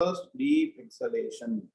First deep exhalation.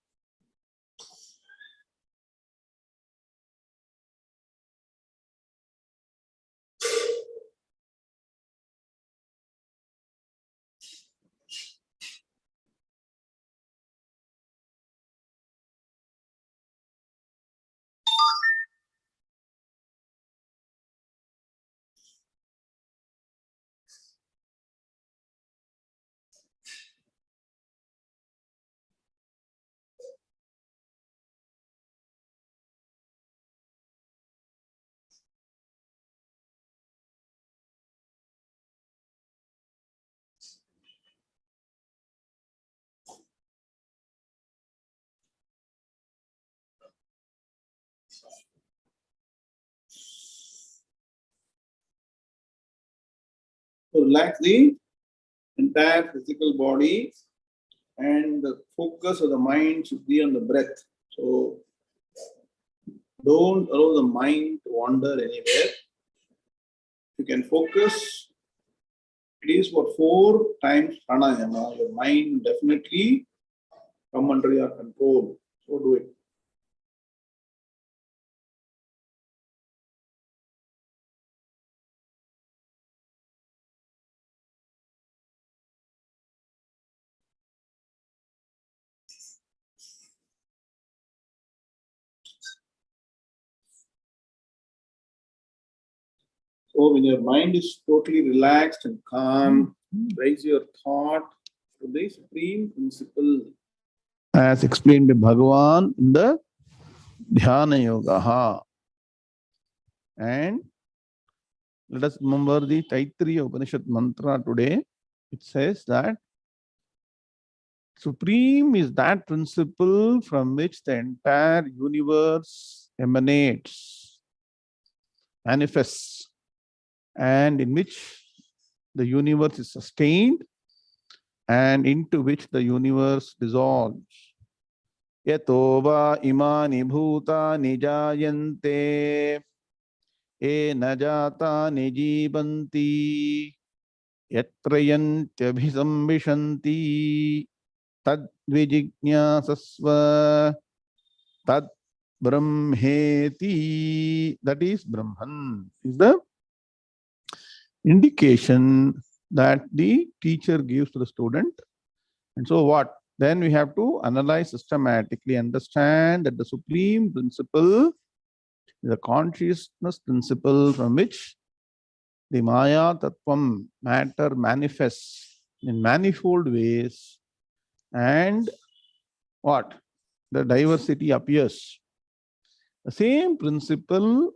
So relax the entire physical body and the focus of the mind should be on the breath. So don't allow the mind to wander anywhere. You can focus. It is for 4 times pranayama. Your mind definitely come under your control. So do it. So when your mind is totally relaxed and calm, raise your thought to the supreme principle. As explained by Bhagavan in the Dhyana Yoga. And let us remember the Taittiriya Upanishad mantra today. It says that supreme is that principle from which the entire universe emanates, manifests, and in which the universe is sustained and into which the universe dissolves. Yato va imani bhutani jayante ena jatani jivanti yatrayantyabhisambhishanti tad vijijñāsasva tad brahmeti. That is Brahman. Is the indication that the teacher gives to the student. And so what? Then we have to analyze systematically, understand that the supreme principle is a consciousness principle from which the Maya Tattvam, matter, manifests in manifold ways, and what? The diversity appears. The same principle,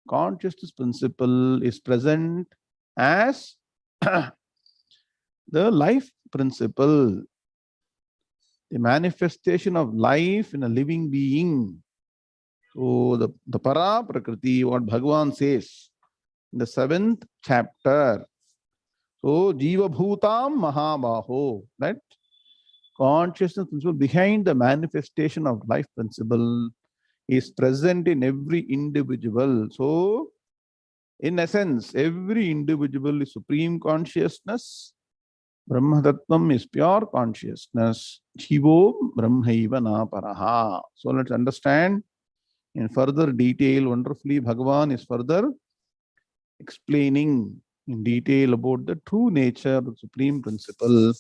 consciousness principle, is present as the life principle, the manifestation of life in a living being. So the Para Prakriti, what Bhagavan says in the 7th chapter. So Jiva Bhutam Mahabaho, that consciousness principle behind the manifestation of life principle is present in every individual. So in essence, every individual is supreme consciousness. Brahma Tattvam is pure consciousness. Jivo Brahmaiva na paraha. So let's understand in further detail. Wonderfully, Bhagavan is further explaining in detail about the true nature of the supreme principle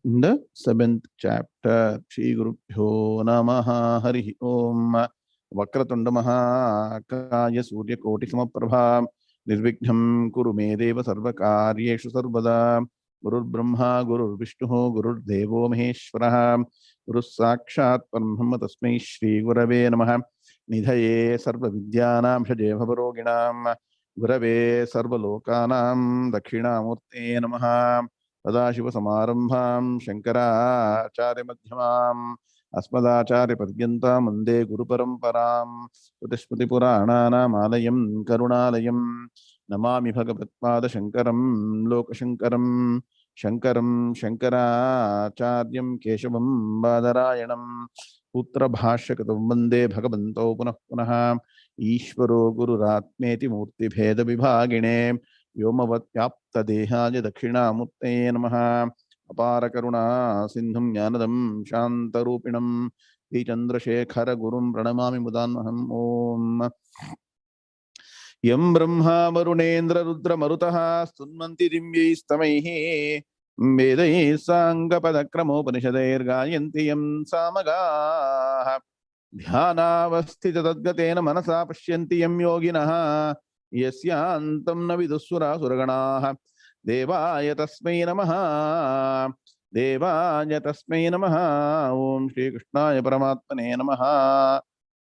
in the 7th chapter. Shri Gurubhyo Namaha Harihi Om. Vakratunda Mahakaya Surya Koti Samaprabha Nirvighnam Kuru Me Deva Sarvakaryeshu Sarvada. Gurur Brahma, Gurur Vishnu, Gurur Devo Maheshwaraha, Guru Sakshat Parambrahma Tasmai Shri Gurave Namaha. Nidhaye Sarva Vidyanam Shaje Bhavaroginam Gurave Sarva Lokanam Dakshinamurte Namaha. Sadashiva Samarambham Shankara Acharya Madhyamam Asmadacharya Padyanta Mande Guru Paramparam Udashmati Purananam Alayam Karunalayam Namami Bhagavatpada Shankaram Lokashankaram Shankaram Shankaracharyam Keshavam Badarayanam Putra Bhashakatam Vande Bhagavanto Punah Punah Ishvaro Gururatmeti Murti Bheda Vibhagine Vyomavatyapta Dehaja Dakshinamurte Namaha. अपार करुणा सिंधुं ज्ञानदं शान्तरूपिणं श्रीचन्द्रशेखर गुरुं प्रणमामि मुदान्वहम्। ओम यं ब्रह्मा वरुणेन्द्र रुद्र मरुतः स्तुन्वन्ति दिव्यैस्तमैः वेदैः साङ्गपदक्रमोपनिषदैर्गायन्ति यं सामगाः ध्यानावस्थिततद्गतेन मनसा पश्यन्ति यं योगिनः यस्यान्तं न विदुःसुरासुरगणाः देवाय तस्मै नमः। देवाय तस्मै नमः। ओम श्री कृष्णाय परमात्मने नमः।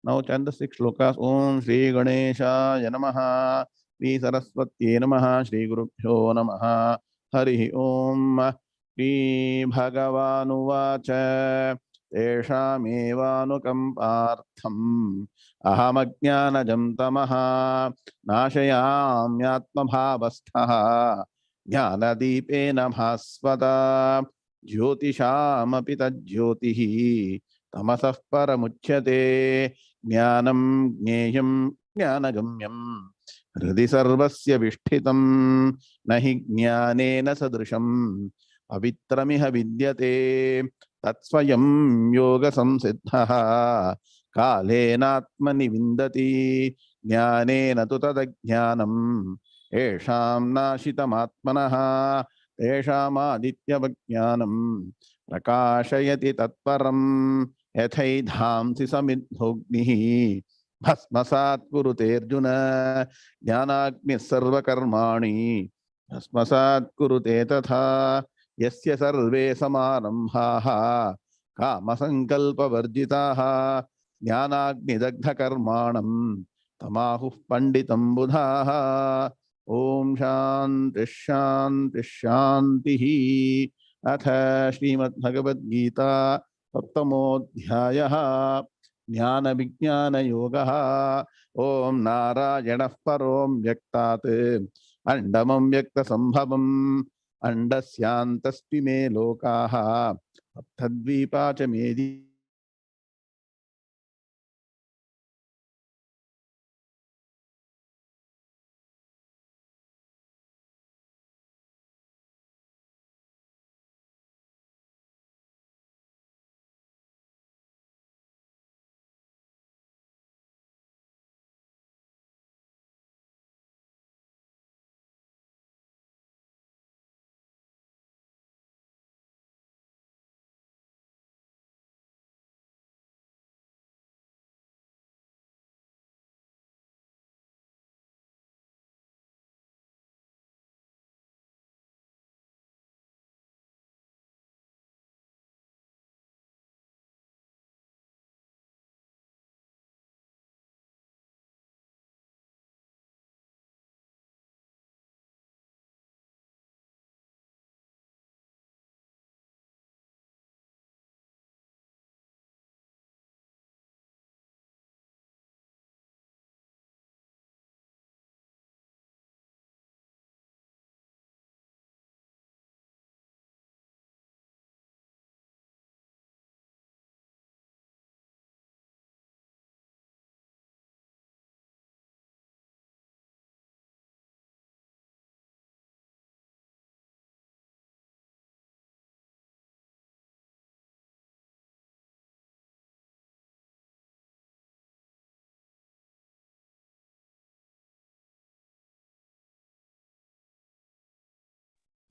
Now chant the 6 shlokas. Om Shri Ganeshaya Namaha, Shri Saraswati Namaha, Shri Gurubhyo Namaha, Hari Om. Shri Bhagavanu Vacha, Teshamevanukampartham, Ahamajnanajam Tamaha, Nashayamyatma Bhavasthaha, Jnanadipena Bhasvata, Jyotishamapi Tajyotihi, Tamasah Paramuchyate. ज्ञानं ज्ञेयं ज्ञानगम्यं हृदि सर्वस्य विष्ठितं न हि ज्ञानेन सदृशं पवित्रमिह विद्यते तत्स्वयं योगसंसिद्धः कालेनात्मनि विन्दति ज्ञानेन तु तदज्ञानं येषां नाशितमात्मनः तेषामादित्यवज्ञानं प्रकाशयति तत्परम् यथैधांसि समिद्धोऽग्निः भस्मसात् कुरुतेऽर्जुन ज्ञानाग्निः सर्वकर्माणि भस्मसात् कुरुते तथा यस्य सर्वे समारम्भाः कामसङ्कल्पवर्जिताः ज्ञानाग्निदग्धकर्माणं तमाहुः पण्डितं बुधाः। ॐ शान्तिः शान्तिः शान्तिः। अथ श्रीमद्भगवद्गीता सप्तमोऽध्यायः ज्ञान विज्ञान योगः। ओम नारायणः परो व्यक्तात् अंडमं व्यक्त संभवम् अंडस्यान्तस्ति मे लोकाः तद्वीपा च मेदि।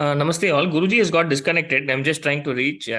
Namaste all. Guruji has got disconnected. I'm just trying to reach.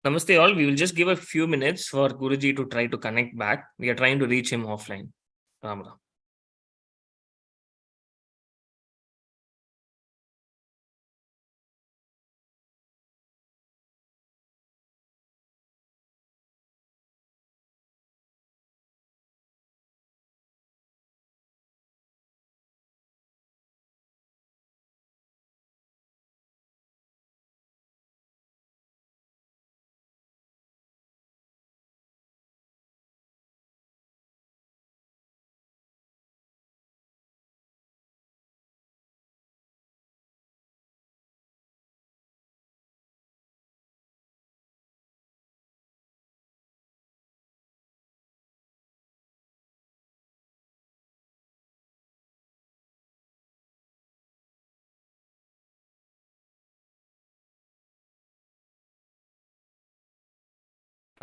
Namaste all. We will just give a few minutes for Guruji to try to connect back. We are trying to reach him offline. Ram Ram.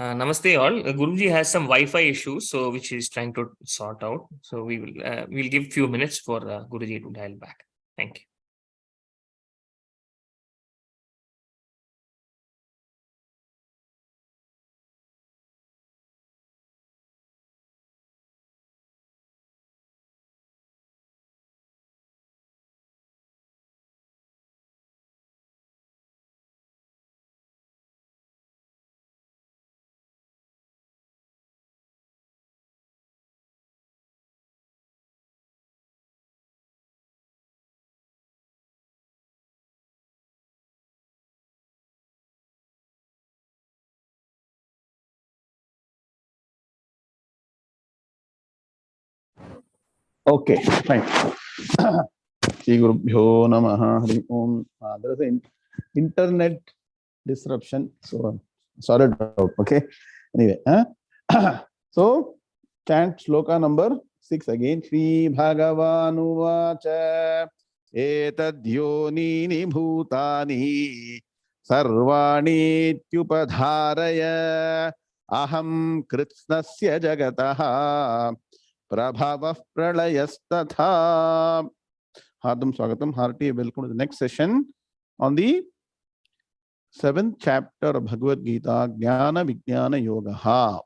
Namaste all. Guruji has some Wi-Fi issues, so which he's trying to sort out. So we'll give few minutes for Guruji to dial back. Thank you. Okay, fine. Shri Gurubhyo Namaha. Hari Om. There is an internet disruption, so sorry out. Okay. Anyway, so chant shloka number 6 again. Shri Bhagavan Uvacha Etadhyonini Bhutani Sarvani Tyupadharaya Aham Kritsnasya Jagataha Prabhava Pralayasthatha. Hardam Swagatam, hearty welcome to the next session on the 7th chapter of Bhagavad Gita, Jnana Vijnana Yoga.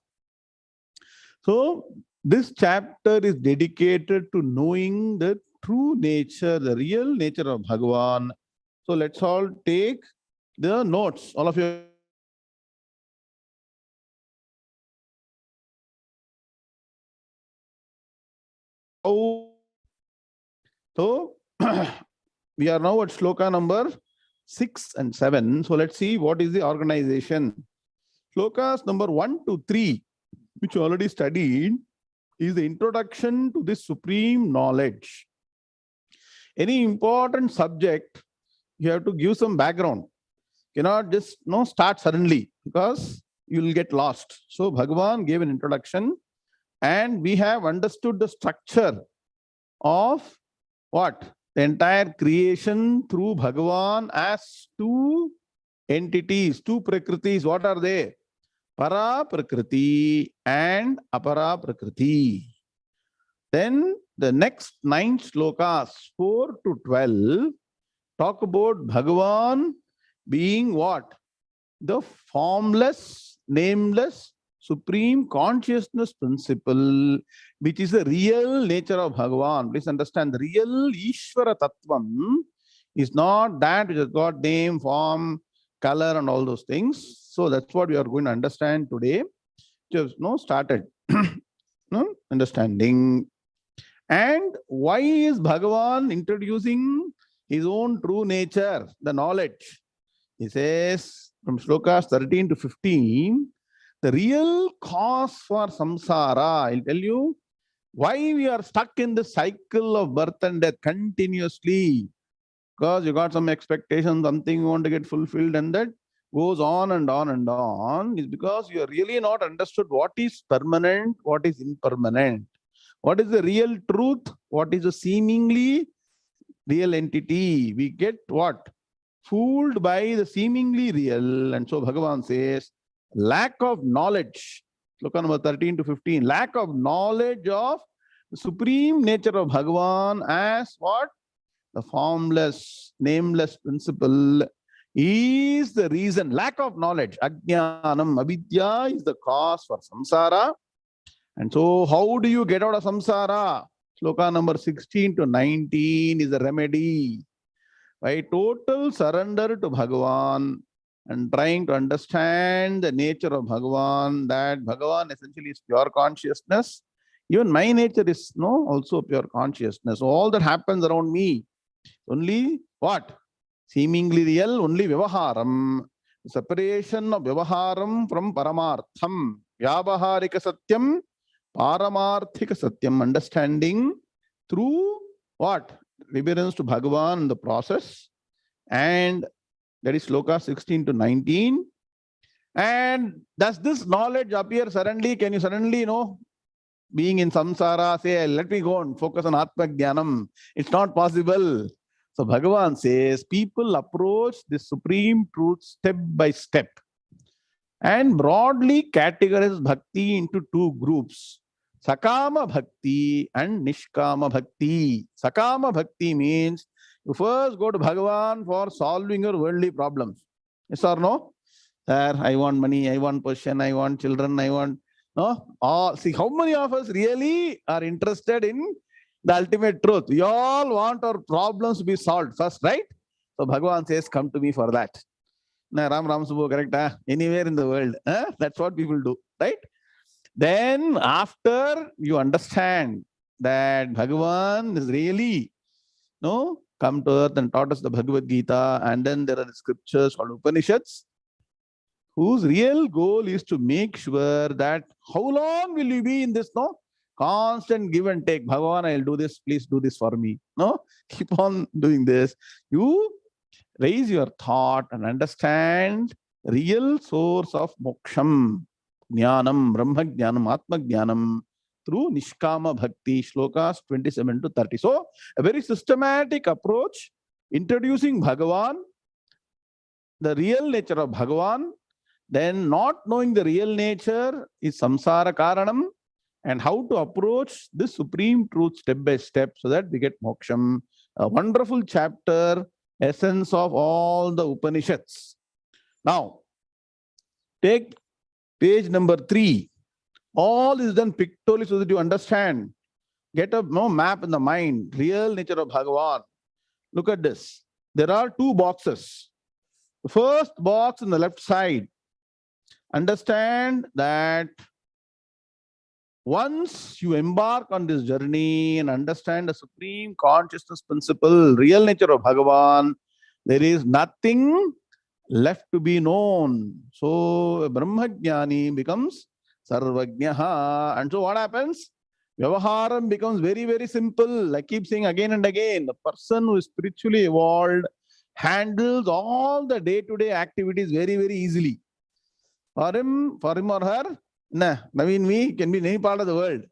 So, this chapter is dedicated to knowing the true nature, the real nature of Bhagavan. So, let's all take the notes. All of you. So, we are now at shloka number 6 and 7. So let's see what is the organization. Shlokas number 1 to 3, which you already studied, is the introduction to this supreme knowledge. Any important subject, you have to give some background. You cannot just start suddenly because you will get lost. So Bhagavan gave an introduction and we have understood the structure of what? The entire creation through Bhagavan as two entities, two prakritis. What are they? Para prakriti and apara prakriti. Then the next 9 shlokas, 4 to 12, talk about Bhagavan being what? The formless, nameless, supreme consciousness principle, which is the real nature of Bhagavan. Please understand, the real Ishvara Tattvam is not that which has got name, form, color and all those things. So that's what we are going to understand today. Just started understanding. And why is Bhagavan introducing his own true nature, the knowledge? He says from shlokas 13 to 15, the real cause for samsara, I'll tell you why we are stuck in the cycle of birth and death continuously. Because you got some expectation, something you want to get fulfilled, and that goes on and on and on, is because you are really not understood what is permanent, what is impermanent. What is the real truth? What is the seemingly real entity? We get what? Fooled by the seemingly real. And so Bhagavan says, lack of knowledge. Look at number 13 to 15. Lack of knowledge of the supreme nature of Bhagavan as what? The formless, nameless principle is the reason. Lack of knowledge, ajnanam, avidya, is the cause for samsara. And so how do you get out of samsara? Sloka number 16 to 19 is the remedy. By total surrender to Bhagavan and trying to understand the nature of Bhagavan, that Bhagavan essentially is pure consciousness. Even my nature is also pure consciousness. So all that happens around me, only what? Seemingly real, only Vyavaharam. Separation of Vyavaharam from Paramartham. Vyavaharika Satyam, Paramarthika Satyam. Understanding through what? Reverence to Bhagavan in the process. And that is Sloka 16 to 19. And does this knowledge appear suddenly? Can you suddenly, being in samsara, say, let me go and focus on Atma Jnanam? It's not possible. So Bhagavan says, people approach this supreme truth step by step and broadly categorize bhakti into two groups. Sakama bhakti and Nishkama bhakti. Sakama bhakti means you first go to Bhagavan for solving your worldly problems. Yes or no? Sir, I want money, I want position, I want children, I want... No? See, how many of us really are interested in the ultimate truth? We all want our problems to be solved first, right? So Bhagavan says, come to me for that. Nah, Ram Subbu, correct? Anywhere in the world. That's what people do, right? Then after you understand that Bhagavan is really come to earth and taught us the Bhagavad Gita, and then there are the scriptures called Upanishads, whose real goal is to make sure that how long will you be in this constant give and take. Bhagavan, I'll do this, please do this for me. Keep on doing this. You raise your thought and understand real source of moksham, jnanam, brahma jnanam, atma jnanam, through Nishkama Bhakti, Shlokas 27 to 30. So, a very systematic approach, introducing Bhagavan, the real nature of Bhagavan, then not knowing the real nature is samsara karanam, and how to approach this supreme truth step by step so that we get moksham. A wonderful chapter, essence of all the Upanishads. Now, take page number 3. All is done pictorially so that you understand. Get a map in the mind, real nature of Bhagavan. Look at this. There are 2 boxes. The first box on the left side. Understand that once you embark on this journey and understand the supreme consciousness principle, real nature of Bhagavan, there is nothing left to be known. So Brahmajnani becomes Sarvajnaha. And so what happens? Vyavaharam becomes very, very simple. I keep saying again and again, the person who is spiritually evolved handles all the day-to-day activities very, very easily. For him or her, Naveen, we can be in any part of the world.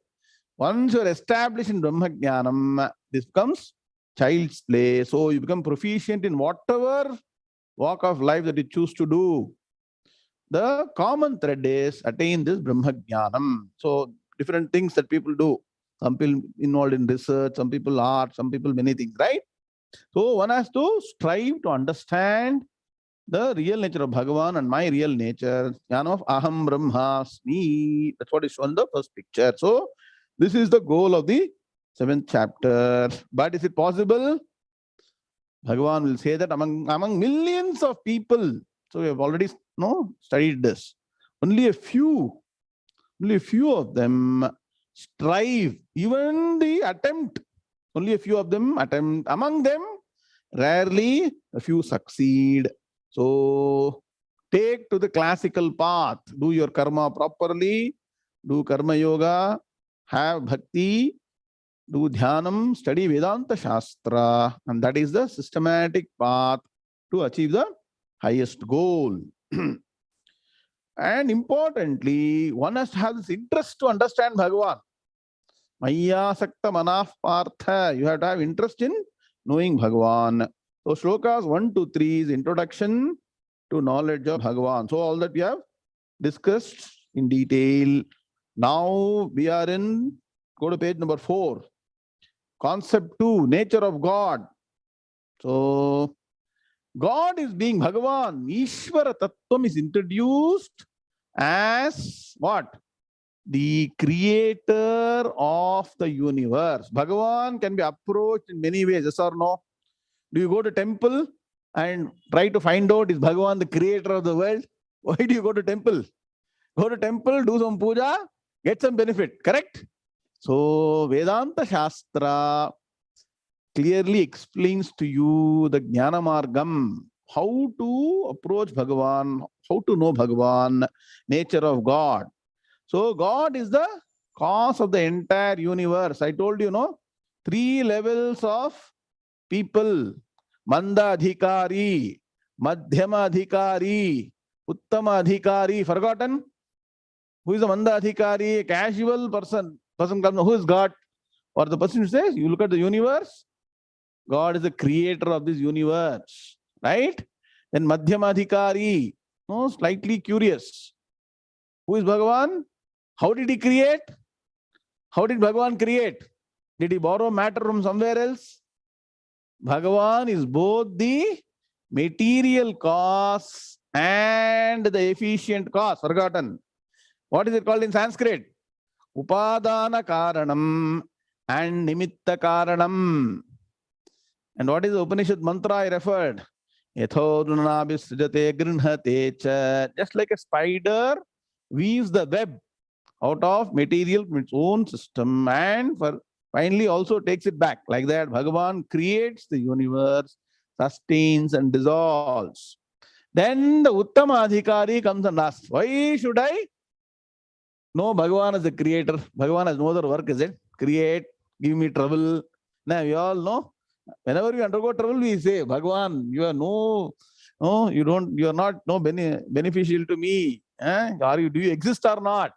Once you are established in Brahmajnanam, this becomes child's play. So you become proficient in whatever walk of life that you choose to do. The common thread is attain this Brahmajnanam. So different things that people do. Some people involved in research, some people art, some people many things, right? So one has to strive to understand the real nature of Bhagavan and my real nature. Jnana of Aham Brahmasmi. That's what is shown in the first picture. So this is the goal of the 7th chapter. But is it possible? Bhagavan will say that among millions of people, so we have already studied this, only a few of them strive, even the attempt, only a few of them attempt. Among them, rarely a few succeed. So take to the classical path, do your karma properly, do karma yoga, have bhakti, do dhyanam, study Vedanta Shastra, and that is the systematic path to achieve the highest goal. And importantly, one has to have this interest to understand Bhagavan. Maya sakta manaf partha. You have to have interest in knowing Bhagavan. So shlokas 1 to 3 is introduction to knowledge of Bhagavan. So all that we have discussed in detail. Now we are in, go to page number 4. Concept 2, nature of God. So God is being Bhagavan. Ishvara Tattvam is introduced as what? The creator of the universe. Bhagavan can be approached in many ways, yes or no? Do you go to temple and try to find out is Bhagavan the creator of the world? Why do you go to temple? Go to temple, do some puja, get some benefit, correct? So Vedanta Shastra clearly explains to you the Jnana Margam, how to approach Bhagavan, how to know Bhagavan, nature of God. So God is the cause of the entire universe. I told you, no? 3 levels of people. Manda Adhikari, Madhyama Adhikari, Uttama Adhikari. Forgotten? Who is the Manda Adhikari? A casual person. Person comes, who is God? Or the person who says, you look at the universe, God is the creator of this universe. Right? Then Madhyama Adhikari. No, slightly curious. Who is Bhagavan? How did he create? How did Bhagavan create? Did he borrow matter from somewhere else? Bhagavan is both the material cause and the efficient cause. Forgotten. What is it called in Sanskrit? Upadana Karanam and Nimitta Karanam. And what is the Upanishad mantra I referred? Yathodunabhisrijate grinhate cha. Just like a spider weaves the web out of material from its own system and finally also takes it back. Like that, Bhagavan creates the universe, sustains and dissolves. Then the Uttama Adhikari comes and asks, why should I know Bhagavan as the creator? Bhagavan has no other work, is it? Create, give me trouble. Now, we all know, whenever we undergo trouble, we say, Bhagavan, you are you are not beneficial to me. Do you exist or not?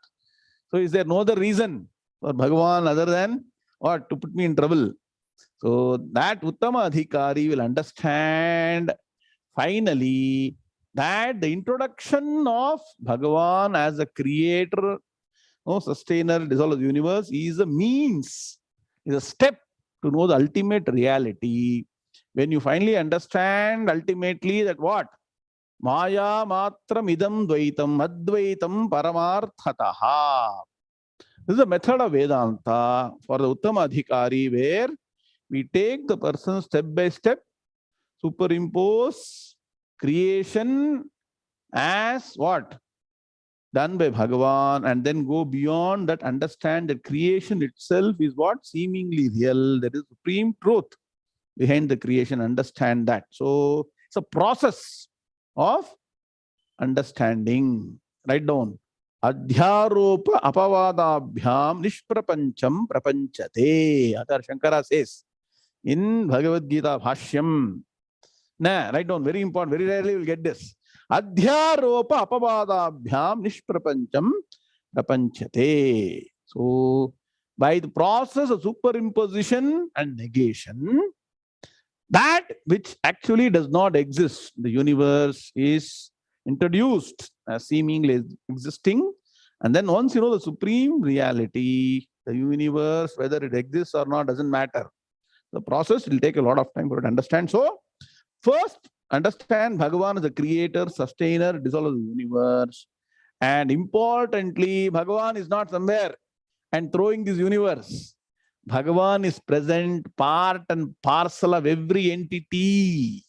So is there no other reason for Bhagavan other than what? To put me in trouble. So that Uttama Adhikari will understand finally that the introduction of Bhagavan as a creator, sustainer, dissolver of the universe is a means, is a step to know the ultimate reality. When you finally understand ultimately that what? Maya matram idam dvaitam advaitam paramarthataha. This is a method of Vedanta for the Uttama Adhikari where we take the person step by step, superimpose creation as what? Done by Bhagavan, and then go beyond that, understand that creation itself is what? Seemingly real. There is supreme truth behind the creation. Understand that. So it's a process of understanding. Write down. Adhyaropa apavadabhyam nishprapancham prapanchate. That's Shankara says in Bhagavad Gita Bhashyam. Write down. Very important. Very rarely you will get this. Adhyaropa apavadabhyam nishprapancham prapanchate. So, by the process of superimposition and negation, that which actually does not exist, the universe is introduced as seemingly existing. And then once you know the supreme reality, the universe, whether it exists or not, doesn't matter. The process will take a lot of time for it to understand. So, first, understand Bhagavan as a creator, sustainer, dissolver of the universe. And importantly, Bhagavan is not somewhere and throwing this universe. Bhagavan is present, part and parcel of every entity.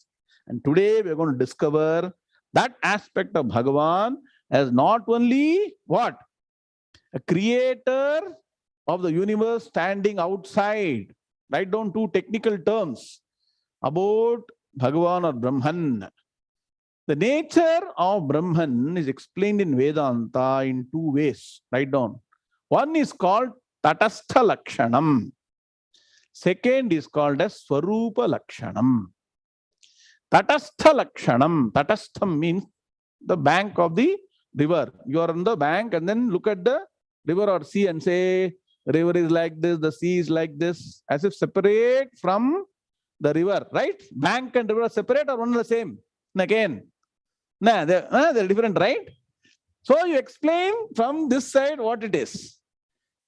And today we are going to discover that aspect of Bhagavan as not only what? A creator of the universe standing outside. Write down 2 technical terms about Bhagavan or Brahman. The nature of Brahman is explained in Vedanta in 2 ways. Write down. One is called Tatastha Lakshanam. Second is called as Swarupa Lakshanam. Tatastha Lakshanam. Tatastham means the bank of the river. You are on the bank and then look at the river or sea and say, the river is like this, the sea is like this, as if separate from the river, right? Bank and river are separate or one and the same? And again, they're different, right? So you explain from this side what it is.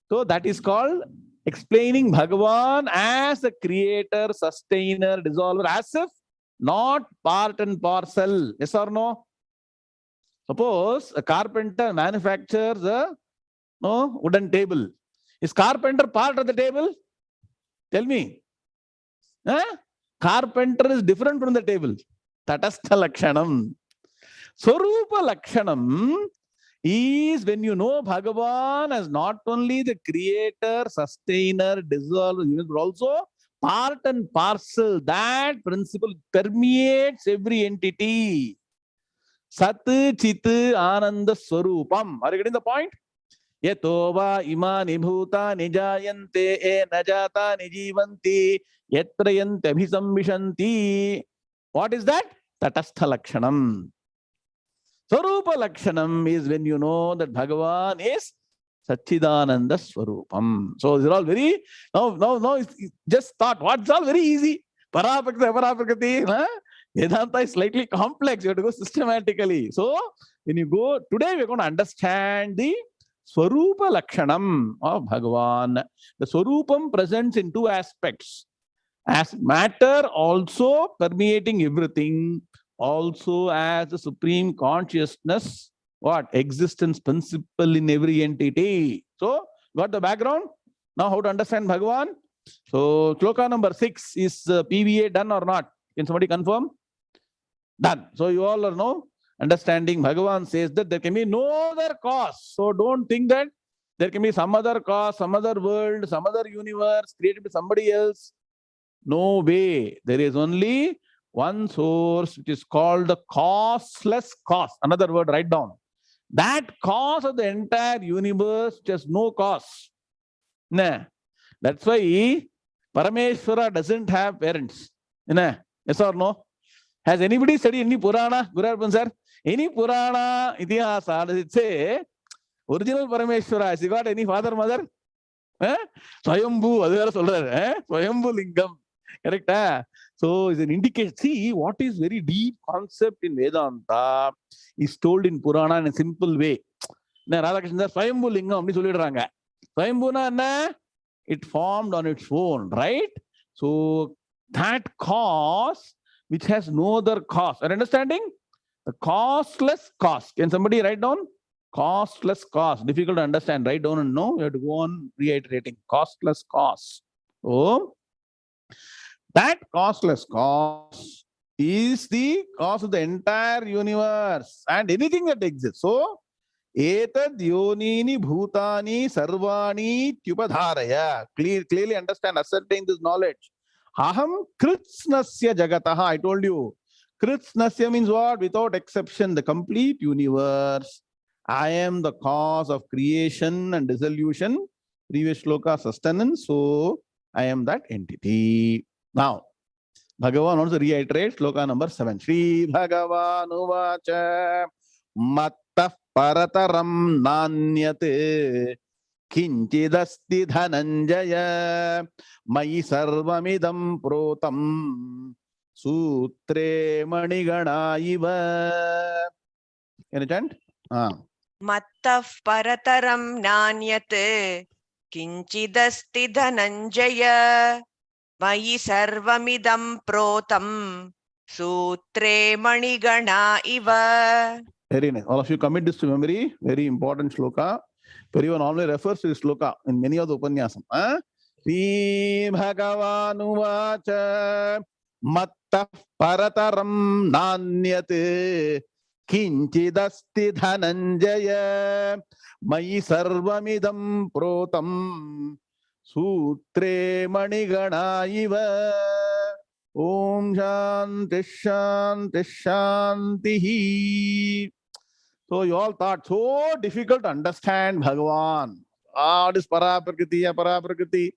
So that is called explaining Bhagavan as a creator, sustainer, dissolver, as if not part and parcel. Yes or no? Suppose a carpenter manufactures a wooden table. Is carpenter part of the table? Tell me. Carpenter is different from the table. Tatastha Lakshanam. Swarupa Lakshanam is when you know Bhagavan as not only the creator, sustainer, dissolver, but also part and parcel. That principle permeates every entity. Sat, Chit, Ananda, Swarupam. Are you getting the point? Yato va imani bhutani jayante e najata nijivanti yatrayante abhisambhishanti. What is that? Tatastha Lakshanam. Swarupa Lakshanam is when you know that Bhagavan is Satchidananda Swarupam. So these are all very, now just thought, what's all very easy. Paraprakti, Aparaprakti. Vedanta is slightly complex. You have to go systematically. So when you go, today we're going to understand the Swarupa Lakshanam of Bhagavan. The Swarupam presents in two aspects. As matter also permeating everything, also as the supreme consciousness, what? Existence principle in every entity. So, got the background? Now how to understand Bhagavan? So, shloka number 6 is PVA done or not? Can somebody confirm? Done. So, you all are now understanding. Bhagavan says that there can be no other cause. So, don't think that there can be some other cause, some other world, some other universe created by somebody else. No way. There is only one source which is called the causeless cause. Another word, write down. That cause of the entire universe just no cause. Nah. That's why Parameshwara doesn't have parents. Nah. Yes or no? Has anybody studied any Purana? Guru sir? Any Purana, Itihasa, does it say original Parameshwara? Has he got any father, mother? Swayambhu, Swayambhu Lingam. Correct? So it's an indication. See, what is very deep concept in Vedanta is told in Purana in a simple way. Radhakrishna Swayambhu Lingam apdi sollidranga. Swayambhu na it formed on its own, right? So that cause which has no other cause. Are you understanding? The causeless cause. Can somebody write down? Causeless cause. Difficult to understand. Write down and know. You have to go on reiterating. Causeless cause. So that causeless cause is the cause of the entire universe and anything that exists. So, etad yonini bhutani sarvani tyupadharaya. Clearly understand, ascertain this knowledge. Aham kritsnasya jagataha. I told you. Kritsnasya means what? Without exception, the complete universe. I am the cause of creation and dissolution. Previous shloka, sustenance. So, I am that entity. Now, Bhagavan also reiterates shloka number 7. Sri Bhagavan uvacha mattah parataram nanyate kinchidasti dhananjaya mai sarvamidam protam sutre manigana Can you chant? Mattah parataram nanyate kinchidasti dhananjaya Mayi sarvamidam protam sutre manigana iva. Very nice. All of you commit this to memory. Very important shloka. Everyone always refers to this shloka in many of the upanyasam. Sri Bhagavan uvacha mattah parataram nanyate kinchidasti dhananjaya mayi sarvamidam protam sutre manigana iva. Om Shanti Shanti Shanti. So you all thought so difficult to understand Bhagavan. What is Paraprakriti, Aparaprakriti?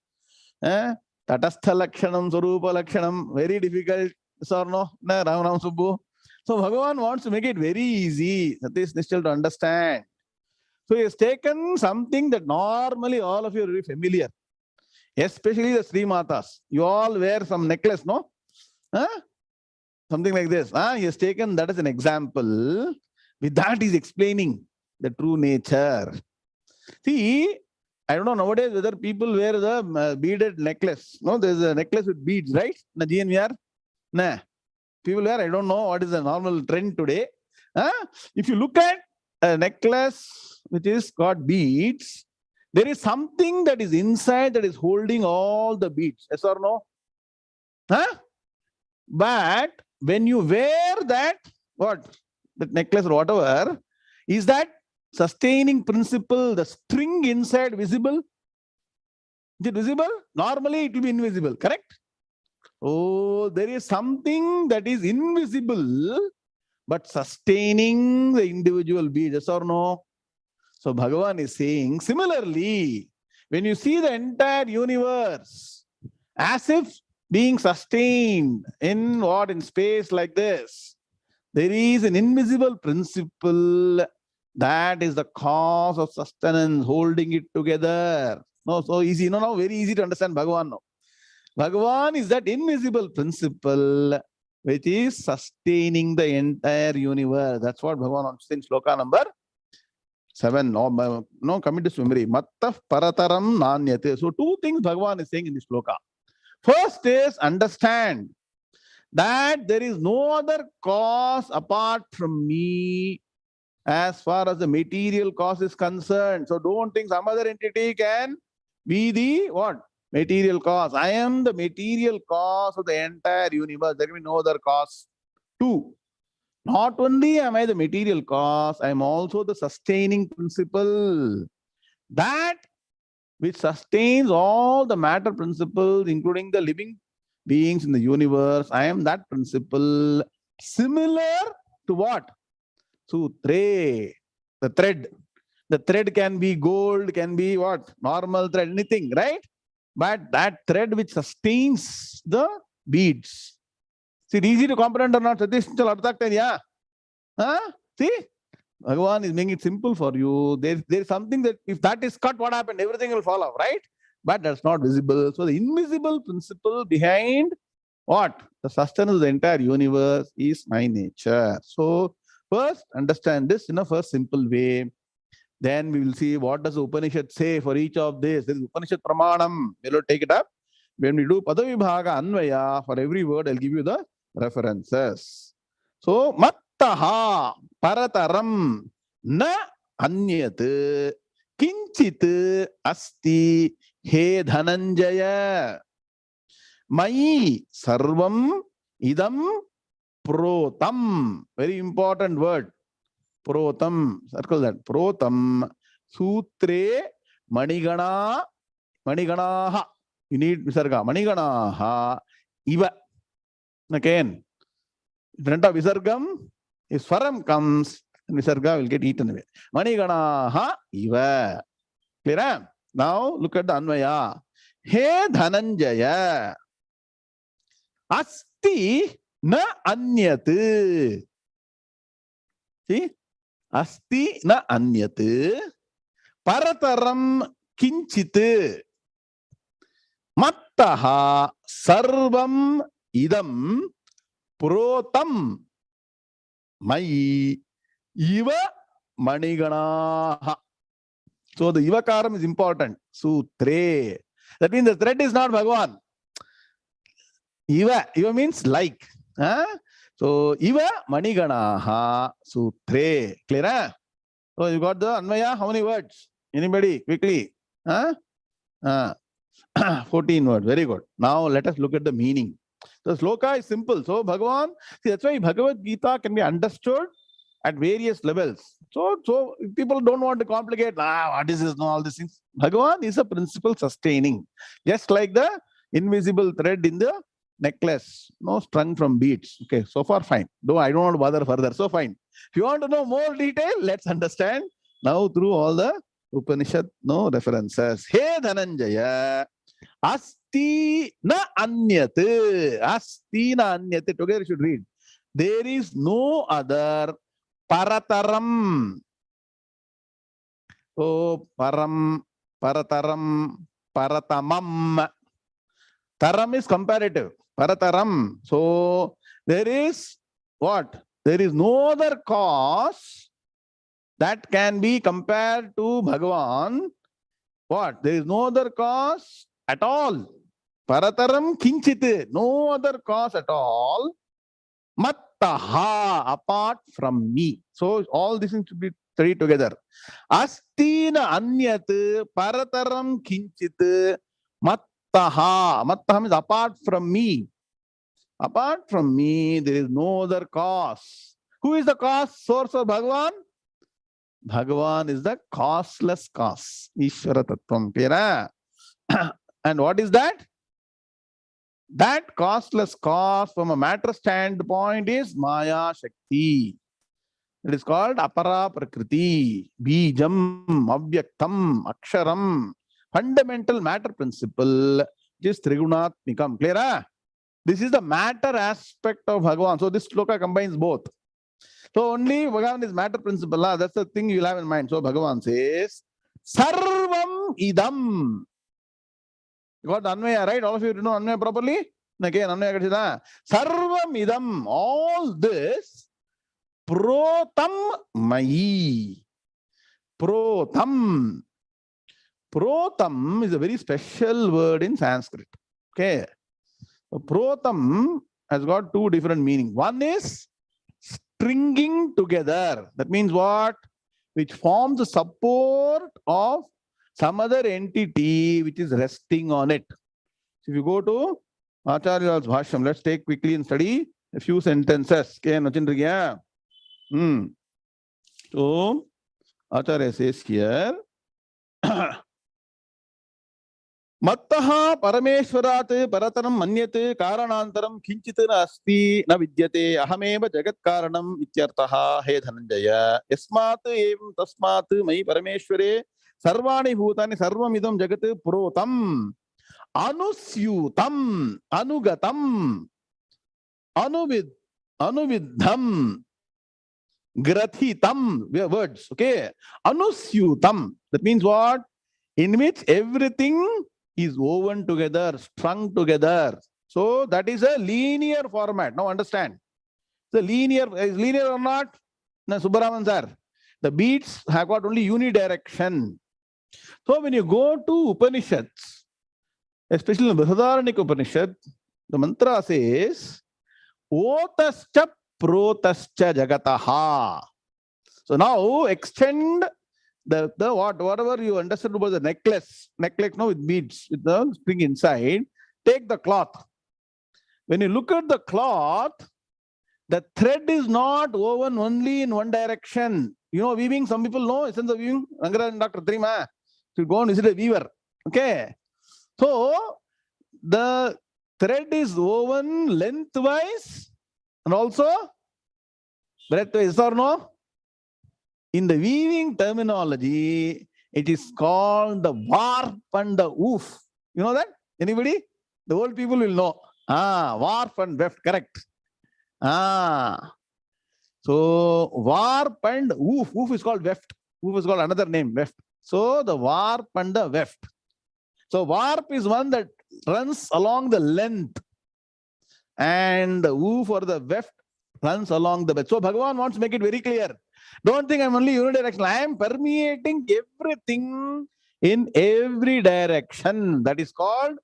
Tatastha Lakshanam, Swarupa Lakshanam. Very difficult. Yes or no? Ram Subbu. So Bhagavan wants to make it very easy. That is still to understand. So he has taken something that normally all of you are very familiar. Especially the Sri Matas. You all wear some necklace, no? Something like this. He has taken that as an example. With that, he's explaining the true nature. See, I don't know nowadays whether people wear the beaded necklace. No, there's a necklace with beads, right? Na GNVR? Nah. People wear, I don't know what is the normal trend today. If you look at a necklace which is got beads, there is something that is inside that is holding all the beads. Yes or no? But when you wear that, that necklace or whatever, is that sustaining principle, the string inside visible? Is it visible? Normally it will be invisible, correct? Oh, there is something that is invisible but sustaining the individual being. Yes or no? So Bhagavan is saying, similarly, when you see the entire universe as if being sustained in what? In space like this, there is an invisible principle that is the cause of sustenance, holding it together. No, so easy. No, now very easy to understand Bhagavan now. Bhagavan is that invisible principle which is sustaining the entire universe. That's what Bhagavan wants in sloka number 7. No, commit this memory. Mattah parataram nanyate. So two things Bhagavan is saying in this sloka. First is understand that there is no other cause apart from me as far as the material cause is concerned. So don't think some other entity can be the what? Material cause. I am the material cause of the entire universe. There can be no other cause. 2. Not only am I the material cause, I am also the sustaining principle. That which sustains all the matter principles, including the living beings in the universe. I am that principle. Similar to what? Sutre, the thread. The thread can be gold, can be what? Normal thread, anything, right? But that thread which sustains the beads. See, it is easy to comprehend or not? See? Bhagavan is making it simple for you. There is something that if that is cut, what happened? Everything will fall off, right? But that's not visible. So the invisible principle behind what? The sustenance of the entire universe is my nature. So first, understand this in a first simple way. Then we will see what does the Upanishad say for each of this. There is Upanishad Pramanam. We'll take it up. When we do Padavibhaga Anvaya, for every word, I'll give you the references. So, Mattaha Parataram Na Anyat Kinchit Asti He Dhananjaya Mai Sarvam Idam Protam. Very important word. Protam, circle that. Protam, Sutre, Maniganaha. You need Visarga. Maniganaha, Iva. Again, in front of Visargam, if Swaram comes, Visarga will get eaten away. Maniganaha, Iva. Clear? Now look at the Anvaya. He Dhananjaya. Asti na anyat. See? Asti na anyat parataram kinchit mattaha sarvam idam protam mai iva maniganaha. So the ivakaram is important. Sutre. That means the thread is not Bhagavan. Iva means like. So, Iva Maniganaha Sutre. Clear? So, you got the Anvaya? How many words? Anybody? Quickly. 14 words. Very good. Now, let us look at the meaning. The sloka is simple. So, Bhagavan, see, that's why Bhagavad Gita can be understood at various levels. So if people don't want to complicate, what is this? No, all these things. Bhagavan is a principle sustaining. Just like the invisible thread in the necklace, strung from beads. Okay, so far fine. Though I don't want to bother further. So fine. If you want to know more detail, let's understand now through all the Upanishad references. He Dhananjaya, Asti na anyat. Asti na anyat. Together you should read. There is no other parataram. So param, parataram, paratamam. Taram is comparative. Parataram. So there is what? There is no other cause that can be compared to Bhagavan. What? There is no other cause at all. Parataram kinchit. No other cause at all Mattaha, apart from me. So all these things should be studied together. Astina anyat parataram kinchit mattaha. Mattaha means apart from me. Apart from me, there is no other cause. Who is the cause, source of Bhagavan? Bhagavan is the causeless cause. Ishvara Tattvam. Clear? And what is that? That causeless cause from a matter standpoint is Maya Shakti. It is called Apara Prakriti, Bijam, Avyaktam, Aksharam. Fundamental matter principle, which is Trigunatmikam. Clear? This is the matter aspect of Bhagavan. So this sloka combines both. So only Bhagavan is matter principle. That's the thing you'll have in mind. So Bhagavan says, Sarvam idam. You got the Anvaya, right? All of you know Anvaya properly? Again, Anvaya Kachida. Sarvam idam. All this, protam mayi. Protam. Protam is a very special word in Sanskrit. Okay. So protam has got two different meanings. One is stringing together. That means what? Which forms the support of some other entity which is resting on it. So if you go to Acharya's Bhashyam, let's take quickly and study a few sentences. So Acharya says here, Mattaha parameshwarat parataram manyate karanantaram kinchitana asti na vidyate ahameva jagat karanam ityartaha he dhananjaya yasmat evam tasmat mai parameshware sarvani bhutani sarvamidam jagat protam anusyutam anugatam anuvidham grathitam. We are words. Okay. Anusyutam. That means what? In which everything is woven together, strung together. So that is a linear format. Now understand. The linear is linear or not? No, Subbaraman sir. The beats have got only unidirection. So when you go to Upanishads, especially in the Brihadaranyaka Upanishad, the mantra says, Otascha protascha jagataha. So now extend the whatever you understood about the necklace now with beads, with the spring inside, take the cloth. When you look at the cloth, the thread is not woven only in one direction. You know weaving, some people know essence of weaving. Rangara and Dr. Trima should go and visit a weaver. Okay. So the thread is woven lengthwise and also breadthwise, or no? In the weaving terminology, it is called the warp and the woof. You know that? Anybody? The old people will know. Warp and weft, correct. So warp and woof. Woof is called weft. Woof is called another name, weft. So the warp and the weft. So warp is one that runs along the length, and the woof or the weft runs along the breadth. So Bhagavan wants to make it very clear. Don't think I'm only unidirectional. I am permeating everything in every direction. That is called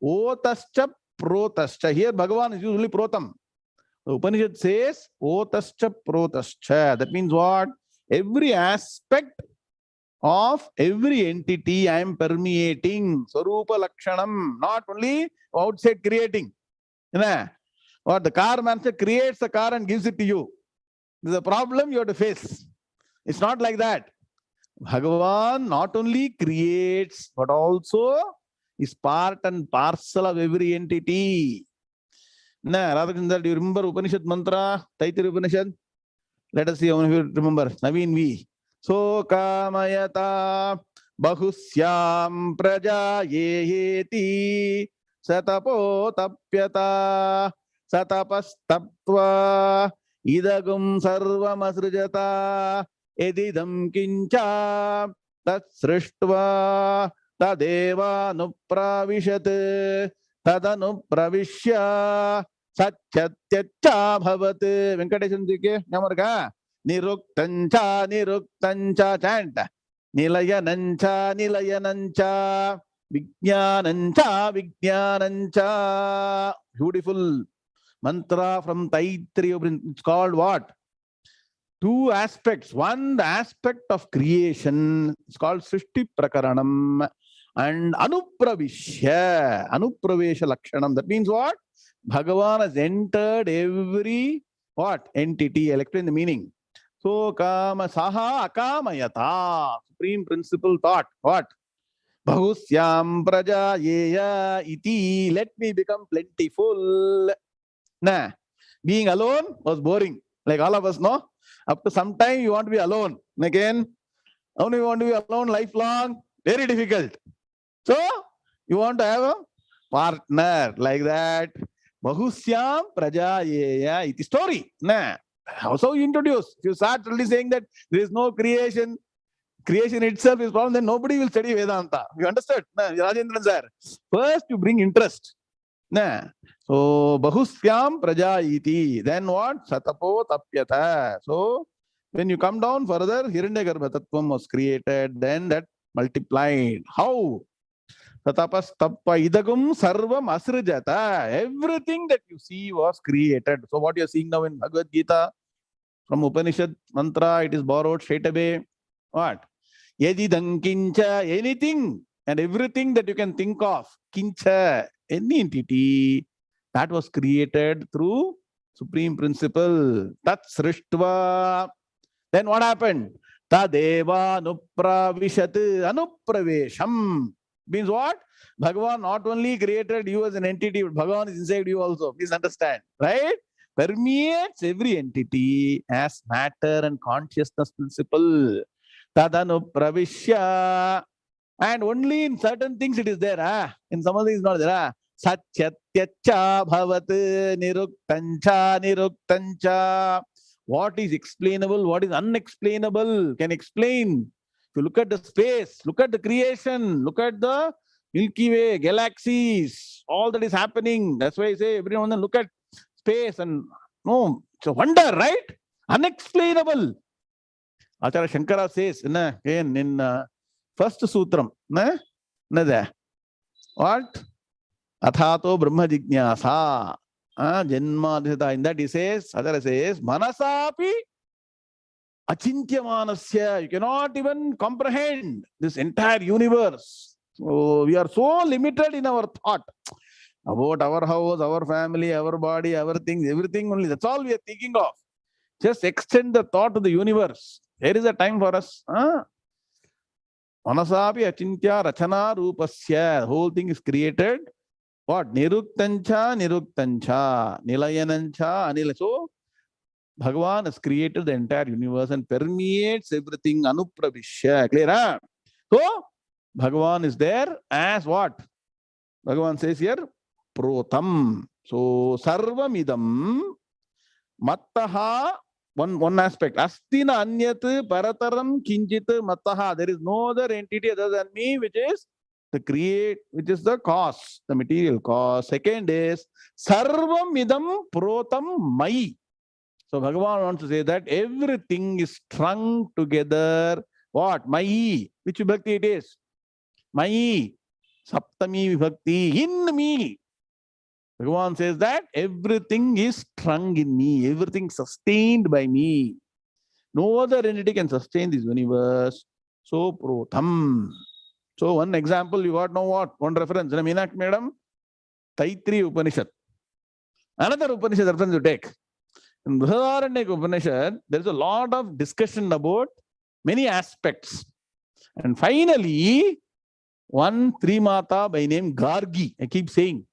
Otascha Protascha. Here Bhagavan is usually Protam. The Upanishad says Otascha Protascha. That means what? Every aspect of every entity I am permeating. Swarupa Lakshanam. Not only outside creating. You know, what the car manufacturer creates the car and gives it to you. This is a problem you have to face. It's not like that. Bhagavan not only creates, but also is part and parcel of every entity. Now, Radhakrishna, do you remember Upanishad mantra? Taittiriya Upanishad? Let us see how many of you remember. Naveen V. So kamayata bahusyam prajayeti satapo tapyata satapastapva idagum sarvam asrujata edidam kincha tatsrishtva tadeva nupravishat tadanupravishya satyatyaccha bhavat. Venkateshan Dike, Yamarga. Niruktancha chant. Nilayanancha. Vijnanancha. Beautiful. mantra from Taittiriya. It's called what? Two aspects. One, the aspect of creation. It's called Srishti Prakaranam. And Anupravishya. Anupravesha Lakshanam. That means what? Bhagavan has entered every what? Entity. I'll explain the meaning. So, Kama Saha Akamayata. Supreme principle thought. What? Bahusyam praja yeya iti. Let me become plentiful. Nah. Being alone was boring. Like all of us know. Up to some time you want to be alone. Again, how do you want to be alone lifelong? Very difficult. So, you want to have a partner like that. Bahusyam praja yeya iti. Story. Nah. Also you introduce. If you start really saying that there is no creation, creation itself is problem, then nobody will study Vedanta. You understood? Nah, Rajendran sir. First you bring interest. Nah. So bahusyam praja iti. Then what? Satapo tapyata. So when you come down further, Hiranyagarbha Tattvam was created, then that multiplied. How? Tatapas tappa idagum sarvam asrijata. Everything that you see was created. So what you are seeing now in Bhagavad Gita, from Upanishad mantra, it is borrowed straight away. What? Yedidam kincha, anything and everything that you can think of, kincha, any entity, that was created through supreme principle. Tat srishtva. Then what happened? Tadeva anupravishat anupravesham. Means what? Bhagavan not only created you as an entity, but Bhagavan is inside you also. Please understand. Right? Permeates every entity as matter and consciousness principle. Tadanu pravishya. And only in certain things it is there. In some of things not there. Satyatyacha bhavat niruktancha niruktancha. What is explainable, what is unexplainable, can explain. If you look at the space, look at the creation, look at the Milky Way, galaxies, all that is happening. That's why I say everyone look at space and no, it's a wonder, right? Unexplainable. Acharya Shankara says in first sutram, what? Athato Brahma Jignasa. Janma, in that he says, Acharya says, Manasapi Achintyamanasya. You cannot even comprehend this entire universe. So we are so limited in our thought about our house, our family, our body, our things, everything only. That's all we are thinking of. Just extend the thought to the universe. There is a time for us. Manasapi achintya rachana rupasya. The whole thing is created. What? Niruktancha, niruktancha, nilayanancha, anila. So, Bhagavan has created the entire universe and permeates everything. Anupravishya. Clear? Huh? So, Bhagavan is there as what? Bhagavan says here, protam. So, sarvamidam mattaha. One aspect. Astina anyat parataram kinchit mattaha. There is no other entity other than me, which is which is the cause, the material cause. Second is sarvam idam protam mai. So Bhagavan wants to say that everything is strung together. What? Mai. Which vibhakti it is? Mai. Saptami vibhakti. In me. Bhagavan says that everything is strung in me. Everything sustained by me. No other entity can sustain this universe. So protam. So one example, you got know what? One reference. Meenakshi madam, Taittiriya Upanishad. Another Upanishad reference you take. In Brihadaranyaka Upanishad, there is a lot of discussion about many aspects. And finally, one Trimata by name Gargi, I keep saying.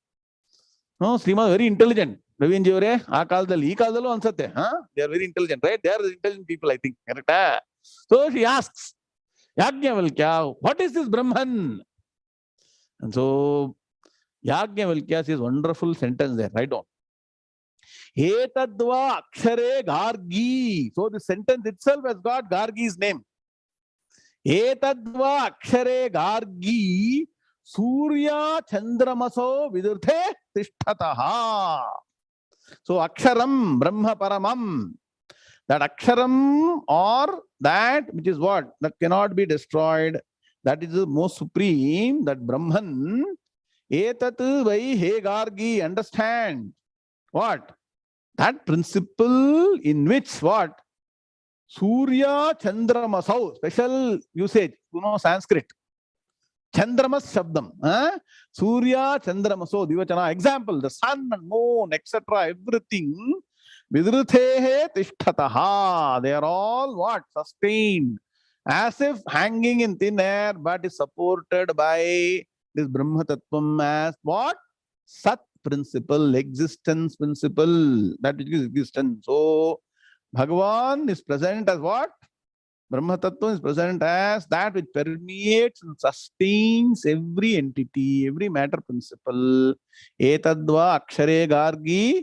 No, Srimad very intelligent. 𝐕𝐚𝐲𝐬 𝐊𝐚𝐫𝐚 𝐒𝐿𝐵𝐢 They are very intelligent, right? They are the intelligent people, I think. Correct? So she asks, 𝐒𝐿𝐵𝐢, what is this Brahman? And so 𝐒𝐿𝐵𝐢 says wonderful sentence there. Write down. ētadva akshare gargi. So the sentence itself has got Gargi's name. ētadva akshare gargi surya chandramaso vidurthe tishtataha. So aksharam brahma paramam. That aksharam or that which is what? That cannot be destroyed. That is the most supreme, that Brahman. Etat vai he gargi. Understand. What? That principle in which what? Surya Chandramasau, special usage, Sanskrit. Chandramas Shabdam. Surya Chandramaso Divachana. Example, the sun and moon, etc. Everything. Vidruthehe tishtataha. They are all what? Sustained. As if hanging in thin air, but is supported by this Brahma Tattvam as what? Sat principle, existence principle. That is existence. So, Bhagavan is present as what? Brahma Tattva is present as that which permeates and sustains every entity, every matter principle. Etadva akshare gargi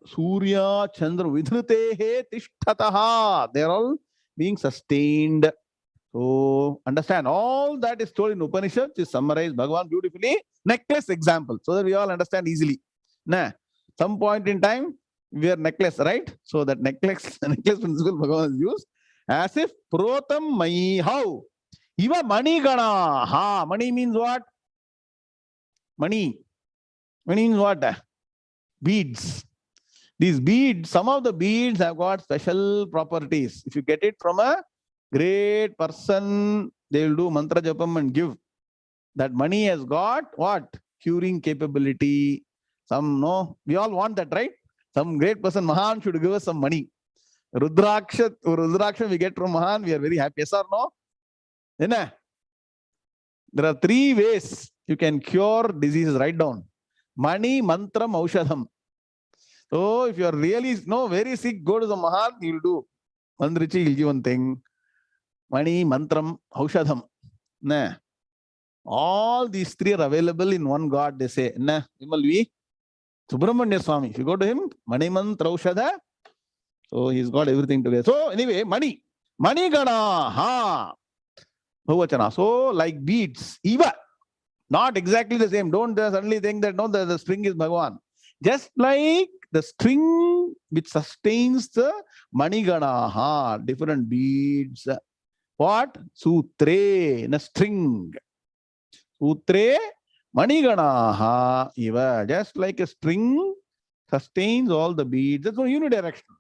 Surya Chandra Vidhrutehe Tishtataha. They are all being sustained. So understand, all that is told in Upanishads is summarized Bhagavan beautifully. Necklace example, so that we all understand easily. Nah, some point in time, we wear necklace, right? So that necklace principle Bhagavan is used as if protam mai how? Eva mani gana. Ha, money means what? Money. Money means what? Beads. These beads, some of the beads have got special properties. If you get it from a great person, they will do mantra japam and give. That money has got what? Curing capability. Some, no, we all want that, right? Some great person, Mahan, should give us some money. Rudraksha we get from Mahan, we are very happy. Yes or no? There are 3 ways you can cure diseases. Write down. Mani, mantram, aushadham. So if you are really very sick, go to the Mahan, he will do. Mandrichi, he'll give one thing. Mani, mantram, aushadham. Nah. All these 3 are available in one God, they say. Nah, Vimal Subramanya Swami. If you go to him, Mani mantra aushadha. So he's got everything together. So anyway, money. Mani gana. Ha. Bhuvachana. So like beads. Eva. Not exactly the same. Don't suddenly think that no, the string is Bhagavan. Just like the string which sustains the manigana, different beads. What? Sutre, in a string. Sutre, manigana, eva. Just like a string sustains all the beads. That's one unidirectional.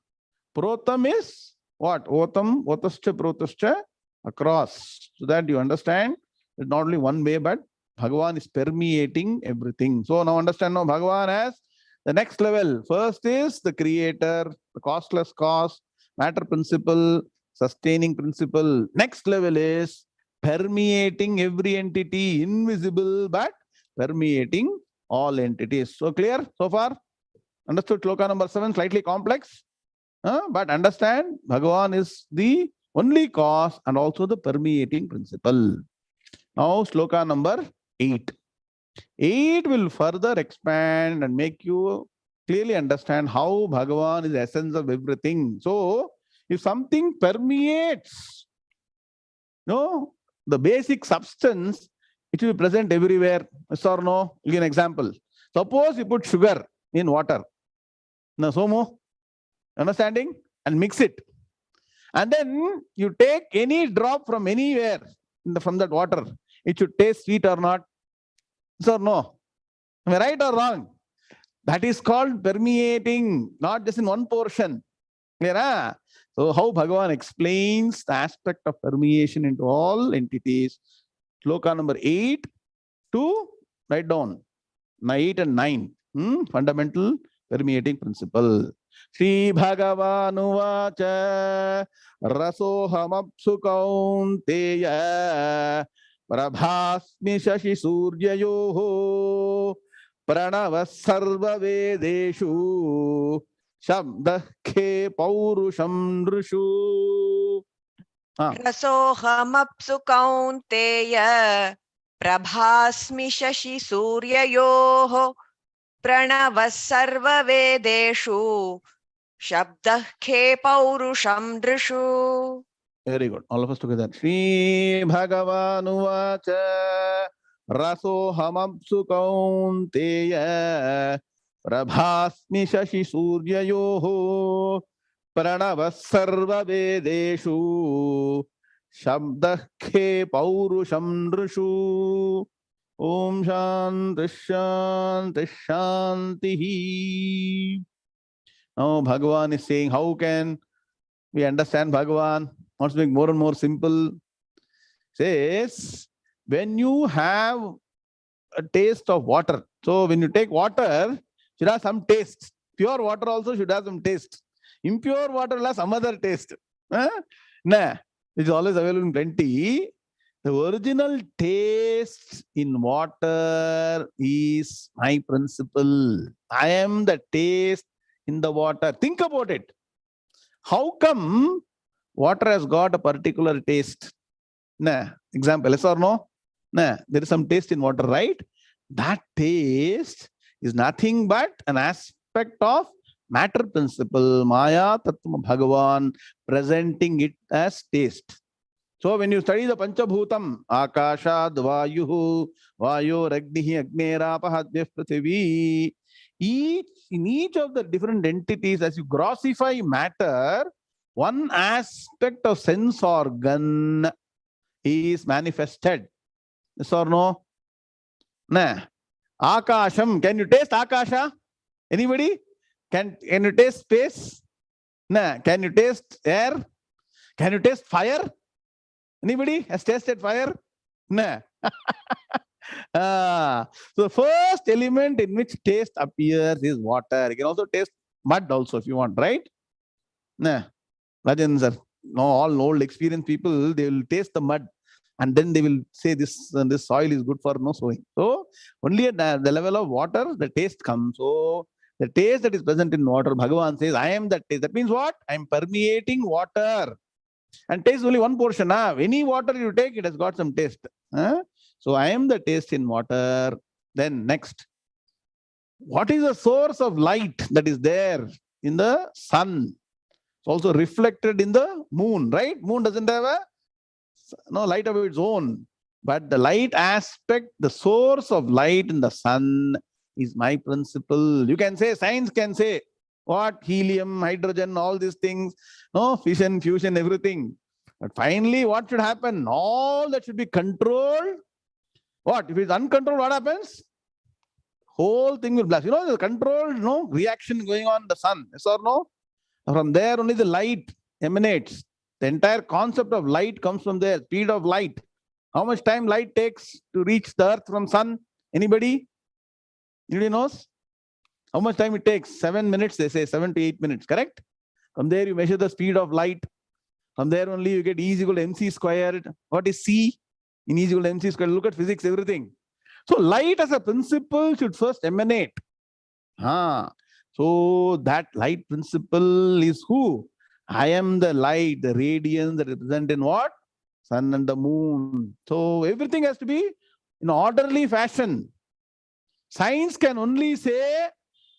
Protam is what? Otam, otascha, protascha, across. So that you understand, it's not only one way, but Bhagavan is permeating everything. So now understand, now Bhagavan has the next level. First is the creator, the causeless cause, matter principle, sustaining principle. Next level is permeating every entity, invisible but permeating all entities. So clear so far? Understood shloka number 7, slightly complex. But understand, Bhagavan is the only cause and also the permeating principle. Now shloka number 8. 8 will further expand and make you clearly understand how Bhagavan is the essence of everything. So, if something permeates, the basic substance, it will be present everywhere. Yes or no? I'll give an example. Suppose you put sugar in water. Now, Somo, understanding? And mix it. And then you take any drop from anywhere from that water. It should taste sweet or not? Yes or no? Am I right or wrong? That is called permeating, not just in one portion. Clear? So how Bhagavan explains the aspect of permeation into all entities. Shloka number 8 to write down 8 and 9. Fundamental permeating principle. Sri Bhagavan rasohamapsu kaunteya prabhasmi shashi suryayoho pranava sarva vedeshu shabdah khe paurusham nrishu. रसोऽहमप्सु कौन्तेय प्रभास्मि शशि सूर्ययोः प्रणवः सर्ववेदेषु शब्दः खे पौरुषं नृषु. Very good. All of us together. Sri Bhagavan uvacha rasohamapsu kaunteya prabhasmi shashi suryayoho pranavah sarva vedeshu shabdah khe paurusham nrishu. Om shanti shanti shanti. Now Bhagavan is saying, how can we understand Bhagavan? Wants to make more and more simple. Says, when you have a taste of water. So when you take water, should have some taste. Pure water also should have some taste. Impure water will have some other taste. Nah, which is always available in plenty. The original taste in water is my principle. I am the taste in the water. Think about it. How come water has got a particular taste? Nah, example, yes or no? Nah, there is some taste in water, right? That taste is nothing but an aspect of matter principle, Maya Tattva Bhagavan, presenting it as taste. So when you study the Panchabhutam, Akashad, Vayuhu, Vayo, Ragnihi, Agnerapahadvyah, Prithivi, in each of the different entities, as you grossify matter, one aspect of sense organ is manifested. Yes or no? Nah. Akasham. Can you taste Akasha? Anybody? Can you taste space? Nah. Can you taste air? Can you taste fire? Anybody has tasted fire? Nah. So the first element in which taste appears is water. You can also taste mud also if you want, right? Nah. Rajan sir. No, all old experienced people, they will taste the mud and then they will say this soil is good for no sowing. So only at the level of water, the taste comes. So the taste that is present in water, Bhagavan says, I am that taste. That means what? I am permeating water. And taste is only one portion. Any water you take, it has got some taste. So I am the taste in water. Then next, what is the source of light that is there in the sun? It's also reflected in the moon, right? Moon doesn't have a light of its own. But the light aspect, the source of light in the sun is my principle. You can say, science can say, what? Helium, hydrogen, all these things, no, fission, fusion, everything. But finally, what should happen? All that should be controlled. What? If it's uncontrolled, what happens? Whole thing will blast. You know, the controlled, reaction going on in the sun. Yes or no? From there only the light emanates. The entire concept of light comes from there. Speed of light. How much time light takes to reach the earth from sun? Anybody? Anybody knows? How much time it takes? 7 minutes, they say, 7 to 8 minutes, correct? From there you measure the speed of light. From there only you get E is equal to mc squared. What is C? In E is equal to mc squared. Look at physics, everything. So light as a principle should first emanate. So that light principle is who? I am the light, the radiance that is present in what? Sun and the moon. So everything has to be in orderly fashion. Science can only say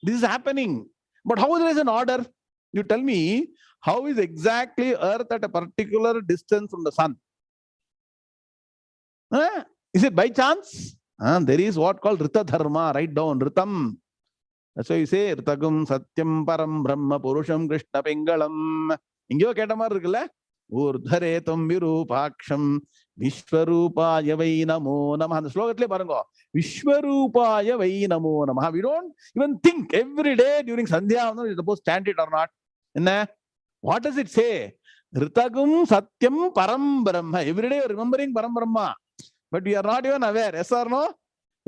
this is happening. But how there is an order? You tell me, how is exactly Earth at a particular distance from the sun? Is it by chance? There is what called Rita Dharma. Write down, Ritam. That's why you say, Ritagum Satyam Param Brahma Purusham Krishna Pingalam. Ingyo ketamar irukla? Urdharetam Virupaksham Vishwarupaya Vai Namo Namah. The slogatle parango. Vishwarupaya Vai Namo Namah. We don't even think every day during Sandhyavandhanam, you're supposed to chant it or not. What does it say? Ritagum Satyam Param Brahma. Every day you're remembering Param Brahma. But we are not even aware. Yes or no?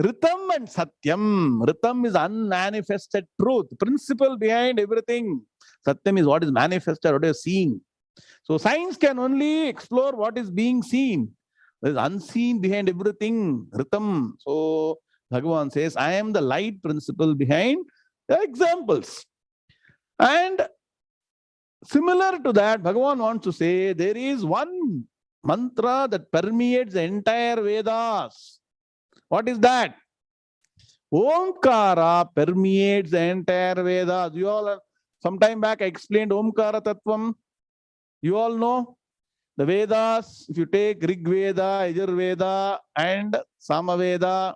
Ritam and Satyam. Ritam is unmanifested truth, principle behind everything. Satyam is what is manifested, what is seen. So science can only explore what is being seen. There is unseen behind everything. Ritam. So Bhagavan says, I am the light principle behind the examples. And similar to that, Bhagavan wants to say there is one mantra that permeates the entire Vedas. What is that? Omkara permeates the entire Vedas. You all, some time back I explained Omkara Tattvam. You all know the Vedas. If you take Rig Veda, Yajur Veda and Samaveda,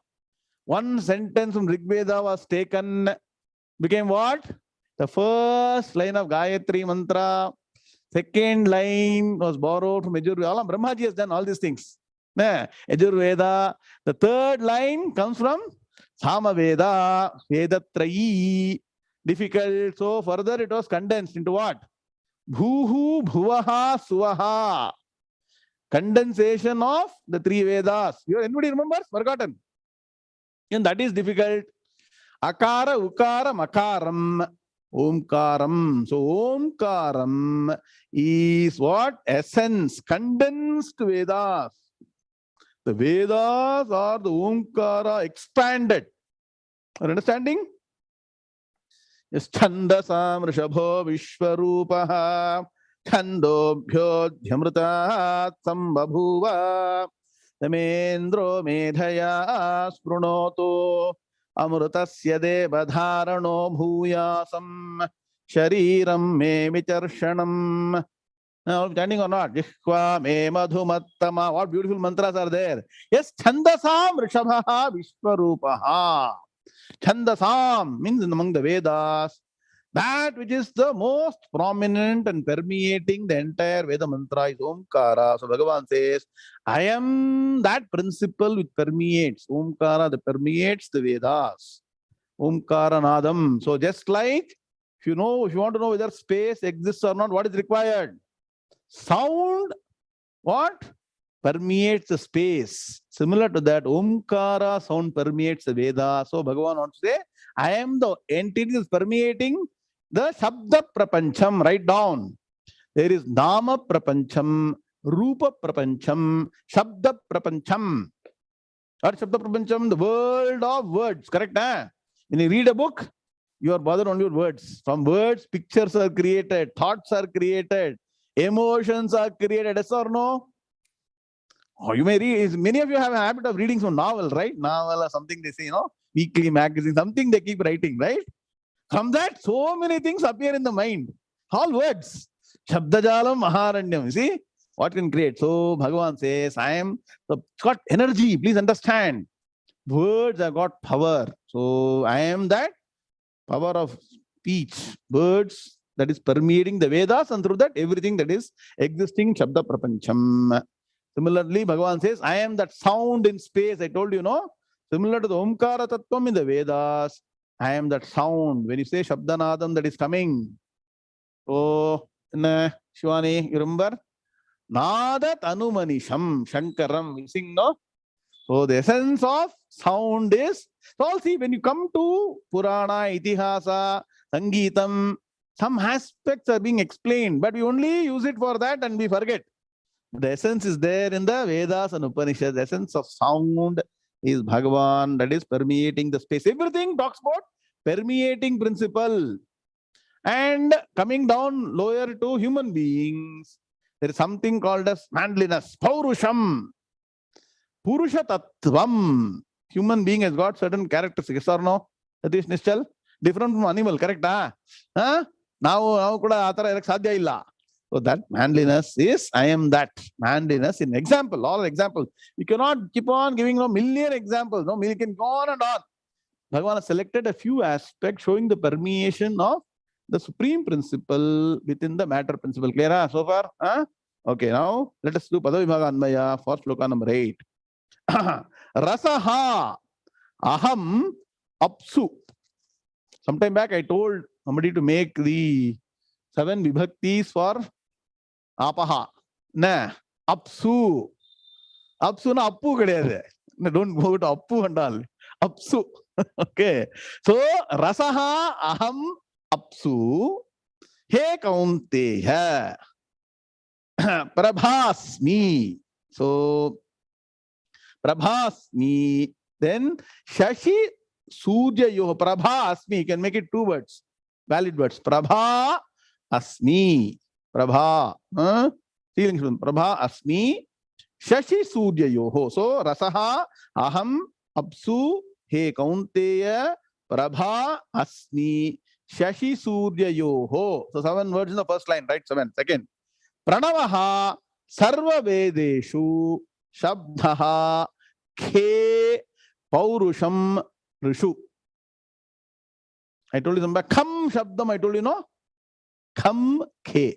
one sentence from Rig Veda was taken, became what? The first line of Gayatri Mantra. Second line was borrowed from Yajur Veda. Brahmaji has done all these things. Yajur Veda. The third line comes from Samaveda, Vedatrayi. difficult. So further it was condensed into what? Bhuhu, Bhuvaha, Suvaha. Condensation of the three Vedas. Anybody remembers? Forgotten. And that is difficult. Akara, Ukara, Makaram, Omkaram. So Omkaram is what? Essence, condensed Vedas. The Vedas are the Omkara expanded. Are you understanding? Yes, Chandasam Rishabho Vishwarupaha Chandobhyo Dhyamrutat Sambabhuva Tamendro Medhaya Sprunoto Amrutasya Devadharano Bhuyasam Shariram Me Vicharshanam. Now, standing or not? Jihva Me Madhumattama. What beautiful mantras are there? Yes, Chandasam Rishabha Vishwarupaha. Chandasam means among the Vedas, that which is the most prominent and permeating the entire Veda mantra is Omkara. So Bhagavan says, I am that principle which permeates. Omkara that permeates the Vedas. Omkara Nadam. So just like, if you want to know whether space exists or not, what is required? Sound, what? Permeates the space. Similar to that, Omkara sound permeates the Veda. So Bhagavan wants to say, I am the entity that is permeating the Shabda Prapancham. Write down. There is Nama Prapancham, Rupa Prapancham, Shabda Prapancham. Or Shabda Prapancham, the world of words. Correct? Eh? When you read a book, you are bothered only with words. From words, pictures are created, thoughts are created, emotions are created. Yes or no? Oh, you may read, many of you have a habit of reading some novel, right? Novel or something they say, weekly magazine, something they keep writing, right? From that, so many things appear in the mind. All words. Shabdajalam Maharanyam. You see what can create? So Bhagavan says, it's got energy. Please understand. Words have got power. So I am that power of speech. Words that is permeating the Vedas, and through that, everything that is existing in Shabda Prapancham. Similarly, Bhagavan says, I am that sound in space. I told you, similar to the Omkara Tattvam in the Vedas, I am that sound. When you say Shabdanadam, that is coming. So, Shivani, you remember? Nadat Anumanisham, Shankaram. You sing, no? So, the essence of sound is, so see, when you come to Purana, Itihasa, Sangeetam, some aspects are being explained, but we only use it for that and we forget. The essence is there in the Vedas and Upanishads. The essence of sound is Bhagavan, that is permeating the space. Everything talks about permeating principle. And coming down lower to human beings, there is something called as manliness, Paurusham, Purusha Tattvam. Human being has got certain characteristics, yes or no? Satish Nishchal? Different from animal, correct? Now kuda atara sadhya illa. So that manliness is, I am that manliness in example, all examples. You cannot keep on giving a million examples. No, you can go on and on. Bhagavan has selected a few aspects showing the permeation of the supreme principle within the matter principle. Clear so far? Okay, now let us do Padavibhaga Anmaya for sloka number 8. Rasaha aham apsu. Sometime back I told somebody to make the 7 vibhaktis for Apaha. Na, Apsu. Apsu na Appu kadeyadu. Don't go to Appu and all. Apsu. Okay. So, Rasaha aham Apsu. He Kaunteya. Prabhasmi. So, Prabhasmi. Then, Shashi Surya Yoho. Prabhasmi. You can make it 2 words. Valid words. Prabha Asmi. Prabha. Prabha Asmi. Shashi Surya Yoho. So, Rasaha Aham Apsu He Kaunteya Prabha Asmi Shashi Surya Yoho. So, 7 words in the first line, right? 7. Second. Pranavaha Sarva Vedeshu Shabdaha Khe Paurusham Rishu. I told you something. Kham Shabdam, I told you, no? Kham Khe.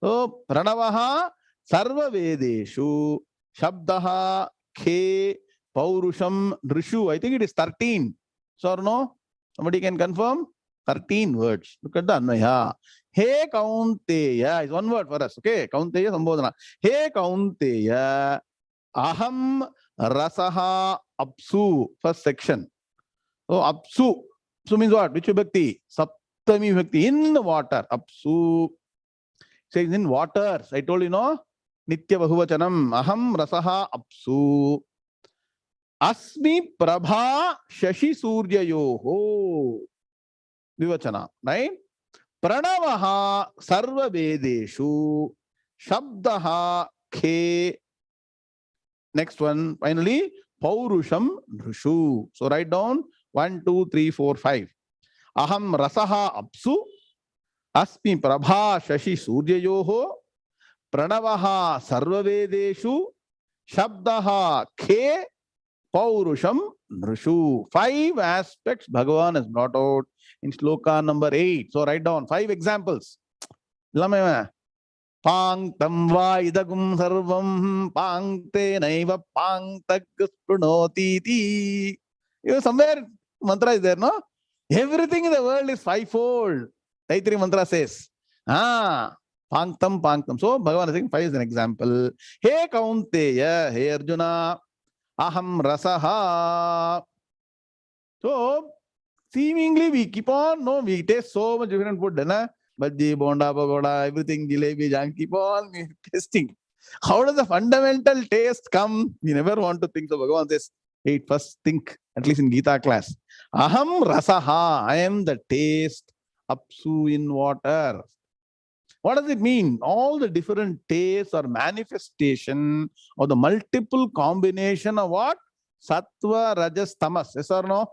So, Pranavaha Sarva Vedeshu Shabdaha Khe Paurusham Rishu. I think it is 13. So, no? Somebody can confirm? 13 words. Look at the Anvaya. He Kaunteya is one word for us. Okay, Kaunteya Sambodhana. He Kaunteya Aham Rasaha Apsu. First section. So Apsu. Apsu means what? Which vibhakti? Saptami vibhakti. In the water. Apsu. Says in waters. I told you, no? Nitya Bahuvachanam. Aham Rasaha Apsu. Asmi Prabha Shashi Suryayoho. Vivachana. Right? Pranavaha Sarva Vedeshu. Shabdaha Khe. Next one. Finally, Paurusham Nrishu. So write down 1, 2, 3, 4, 5. Aham Rasaha Apsu. Asmi Prabha Shashi Suryayoho. Pranavaha Sarva Vedeshu. Shabdaha Khe. Paurusham Nrishu. 5 aspects Bhagavan has brought out in sloka number 8. So write down 5 examples. Pangtam va idagum sarvam pangte naiva pangtag sprunoti. Somewhere mantra is there, no? Everything in the world is fivefold. Taittiriya mantra says. Pangtam. So Bhagavan is saying 5 is an example. Hey Kaunteya, hey Arjuna. Aham rasaha. So, seemingly we keep on, no, we taste so much different food, na? Bhaji, bonda, pagoda, everything, jalebi, jang, keep on tasting. How does the fundamental taste come? We never want to think. So, Bhagavan says, hey, first think, at least in Gita class. Aham rasaha. I am the taste. Apsu in water. What does it mean? All the different tastes or manifestation of the multiple combination of what? Sattva, Rajas, Tamas. Yes or no?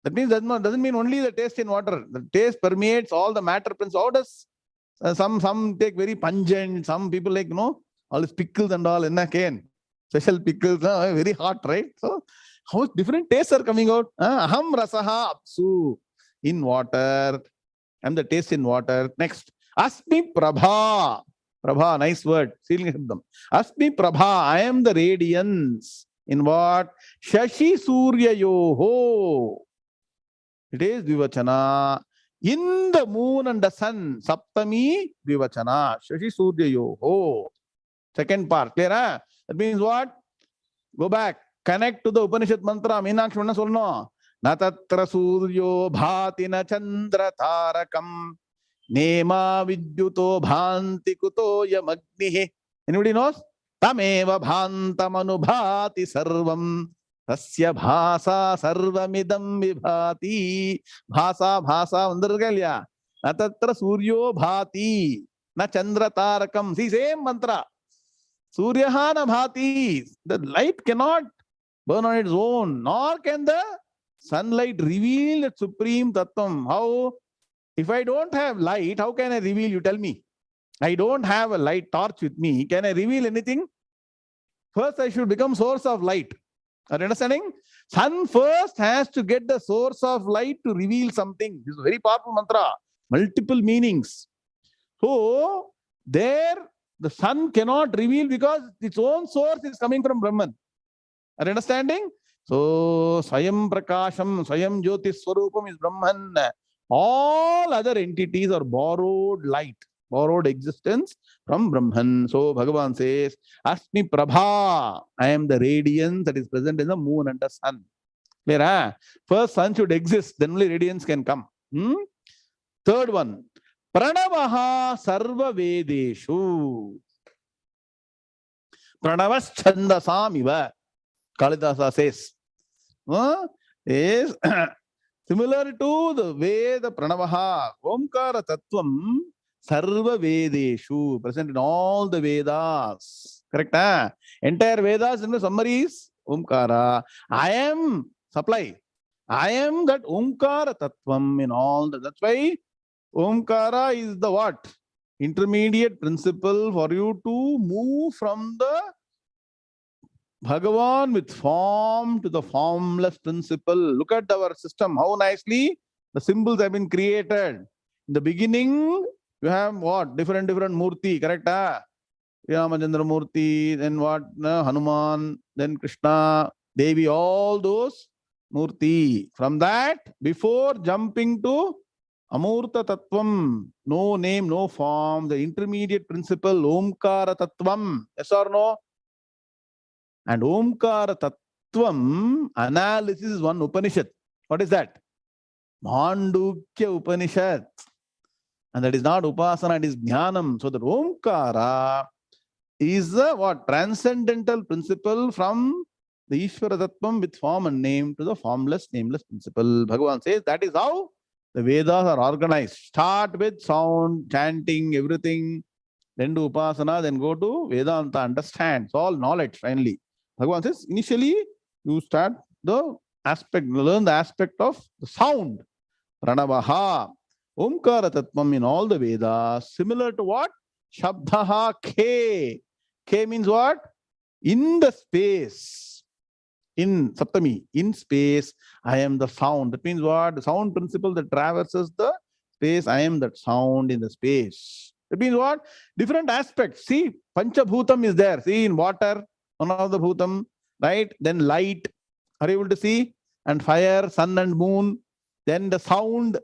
That means doesn't mean only the taste in water. The taste permeates all the matter principles. How does some take very pungent, some people like, all these pickles and all in a cane. Special pickles, very hot, right? So how different tastes are coming out? Aham rasaha apsu in water. I'm the taste in water. Next. Asmi Prabha. Prabha, nice word. Asmi Prabha. I am the radiance. In what? Shashi Suryayoho. It is Vivachana. In the moon and the sun. Saptami Vivachana. Shashi Suryayoho. Second part. Clear? That means what? Go back. Connect to the Upanishad mantra. Meenakshi Manna solno. Natatra Suryo Bhati na Chandra Tarakam. Nema vidyuto bhanti kuto yamagnihi. Anybody knows? Tameva bhantam anubhati sarvam. Tasya bhasa sarvamidam vibhati. Bhasa vandargalya. Natatra suryo bhati. Na chandra tarakam. See, same mantra. Suryaha na bhati. The light cannot burn on its own. Nor can the sunlight reveal the supreme tattvam. How? If I don't have light, how can I reveal? You tell me. I don't have a light torch with me. Can I reveal anything? First, I should become source of light. Are you understanding? Sun first has to get the source of light to reveal something. This is a very powerful mantra. Multiple meanings. So, there, the sun cannot reveal because its own source is coming from Brahman. Are you understanding? So, Swayam Prakasham, Swayam Jyotis Swarupam is Brahman. All other entities are borrowed light, borrowed existence from Brahman. So Bhagavan says, Asmi Prabha. I am the radiance that is present in the moon and the sun. Clear? First, sun should exist, then only radiance can come. Third one, Pranavaha Sarva Vedeshu. Pranavas Chandasamiva. Kalidasa says. Is similar to the Veda Pranavaha, Omkara Tattvam, Sarva Vedeshu, present in all the Vedas. Correct? Entire Vedas in the summary is Omkara. I am supply. I am that Omkara Tattvam in all the. That's why Omkara is the what? Intermediate principle for you to move from the Bhagavan with form to the formless principle. Look at our system, how nicely the symbols have been created. In the beginning, you have what? Different Murti, correct? Ramachandra Murti, then what? Hanuman, then Krishna, Devi, all those Murti. From that, before jumping to Amurta Tattvam, no name, no form, the intermediate principle, Omkara Tattvam. Yes or no? And Omkara Tattvam analysis is one Upanishad. What is that? Mandukya Upanishad. And that is not Upasana, it is Jnanam. So the Omkara is a what? Transcendental principle from the Ishvara Tattvam with form and name to the formless, nameless principle. Bhagavan says that is how the Vedas are organized. Start with sound, chanting, everything, then do Upasana, then go to Vedanta, understand. It's all knowledge finally. Bhagavan says initially you start the aspect, learn the aspect of the sound. Pranavaha, Omkara Tattvam in all the Vedas, similar to what? Shabdaha K. K means what? In the space. In Saptami, in space, I am the sound. That means what? The sound principle that traverses the space, I am that sound in the space. That means what? Different aspects. See, Panchabhutam is there. See, in water, one of the Bhutam, right? Then light, are you able to see? And fire, sun and moon. Then the sound,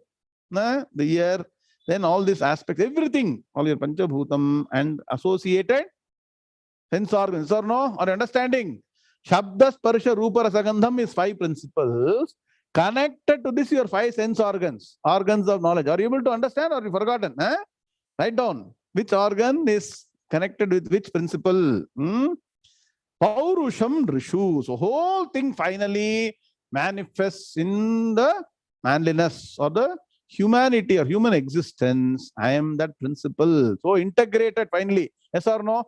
the ear, then all these aspects, everything, all your Panchabhutam and associated sense organs, or no? Are you understanding? Shabda, Sparsha, Rupa, Rasagandham is 5 principles. Connected to this, your 5 sense organs, organs of knowledge. Are you able to understand or have you forgotten? Write down which organ is connected with which principle. Paurusham Rishu. So whole thing finally manifests in the manliness or the humanity or human existence. I am that principle. So integrated finally. Yes or no?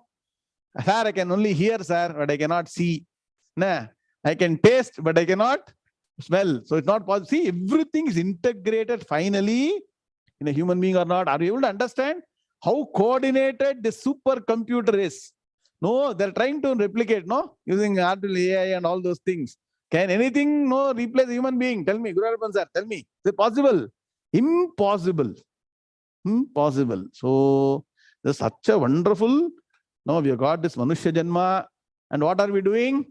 Sir, I can only hear, sir, but I cannot see. Nah, I can taste, but I cannot smell. So it's not possible. See, everything is integrated finally in a human being or not. Are you able to understand how coordinated this supercomputer is? No, they're trying to replicate, no? Using artificial AI and all those things. Can anything replace a human being? Tell me, Guru Arpan sir, tell me. Is it possible? Impossible. Impossible. So there's such a wonderful, we have got this Manushya Janma. And what are we doing?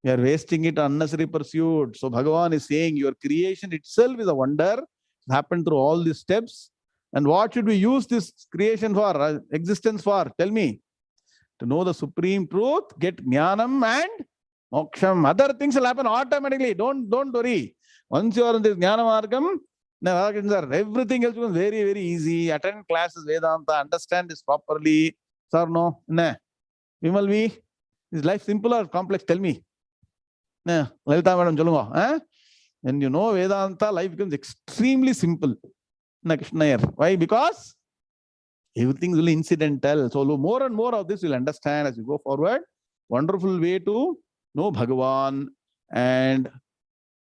We are wasting it on unnecessary pursuit. So Bhagavan is saying your creation itself is a wonder. It happened through all these steps. And what should we use this creation for, existence for? Tell me. To know the supreme truth, get jnanam and moksham. Other things will happen automatically. Don't worry. Once you are in this jnana margam, everything else becomes very, very easy. Attend classes, Vedanta, understand this properly. Sir, no? Nah. Vimal V, is life simple or complex? Tell me. Nah. Lalita madam, chalunga. When you know Vedanta, life becomes extremely simple. Why? Because everything is really incidental. So more and more of this you'll understand as you go forward. Wonderful way to know Bhagavan. And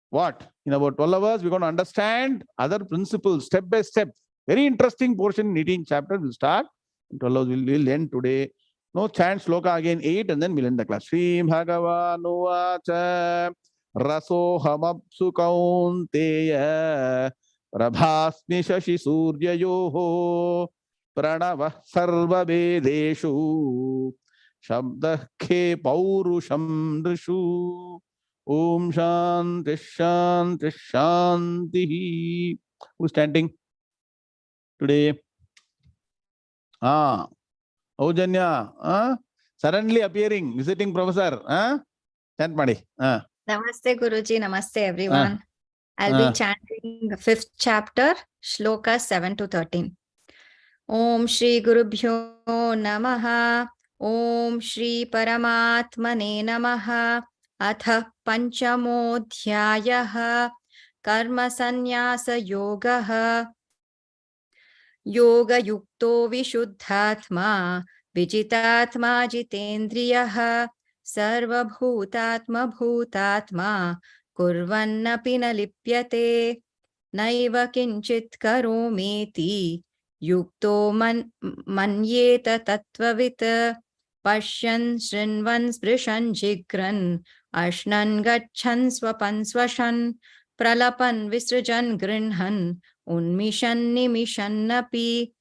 what? In about 12 hours, we're going to understand other principles step by step. Very interesting portion in 18th chapter. We'll start. In 12 hours, we'll end today. No, chant sloka again 8 and then we'll end the class. Sri Bhagavan Uvacha Rasohamapsu 𝐒𝐚𝐫𝐚 Prabhasmi Shashi Suryayoho Pranava Sarva Vedeshu Shabda 𝐒𝐫𝐢 𝐊𝐚𝐫𝐚 Om Shanti Shanti Shanti. Who's chanting today? Aujanya, suddenly appearing, visiting professor. Chant Madi. Namaste Guruji, namaste everyone. I'll be chanting the 5th chapter, shloka 7 to 13. Om Shri Gurubhyo Namaha. Om Shri Paramatmane Namaha. Atha Panchamodhyayaha. Karma Sannyasa Yogaha. Yoga Yukto Vishuddhatma. Vijitatma Jitendriyaha. Sarva Bhutatma Bhutatma. Kurvannapi na lipyate. Naiva kinchit karometi. Yukto manyeta tattvavit. Pashyan shrinvan sprishan jigran. Ashnan gachan swapan swashan. Pralapan visrajan grinhan. Unmishan nimishan napi.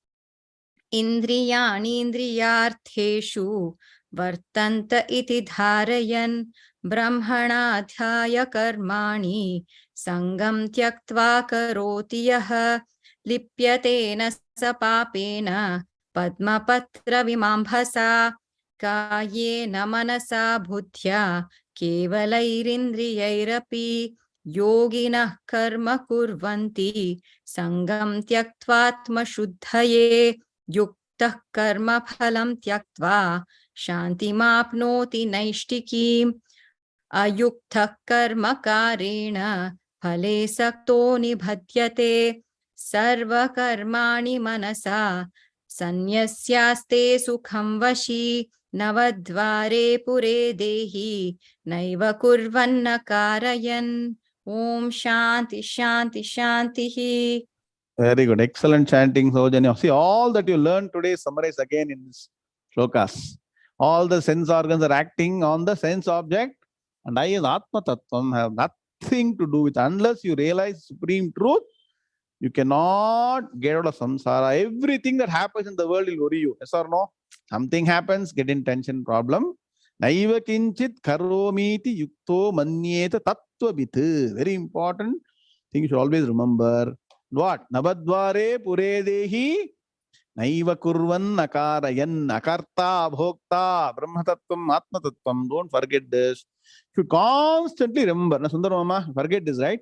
Indriyani indriyartheshu. Vartanta iti dharayan. Brahmanadhyaya karmani. Sangam tyaktva karoti yah lipyatena sa papena padmapatra vimambhasa kayena manasa buddhya kevalairindriyairapi yoginah karma kurvanti sangam tyaktvatma shuddhaye yuktah karma phalam tyaktva shantimapnoti naishtikim ayuktah karma karena phale sakto nibhadyate sarva karmani manasa sanyasyaste sukham vashi navadvare pure dehi naiva kurvanna karayan. Om Shanti Shanti Shanti. Very good. Excellent chanting, Saujanya. See, all that you learned today summarize again in this shlokas. All the sense organs are acting on the sense object, and I as Atma Tattvam have nothing to do with, unless you realize supreme truth, you cannot get out of samsara. Everything that happens in the world will worry you. Yes or no? Something happens, get in tension, problem. 𝐒𝐕𝐚𝐲𝐚𝐫𝐚 karomiti yukto manyeta tattvavit. Very important thing you should always remember. What? Navadvare pure dehi naiva kurvan akarayan akarta bhokta brahma tattvam atma tattvam. Don't forget this. You should constantly remember. Na Sundar Mama, forget this, right?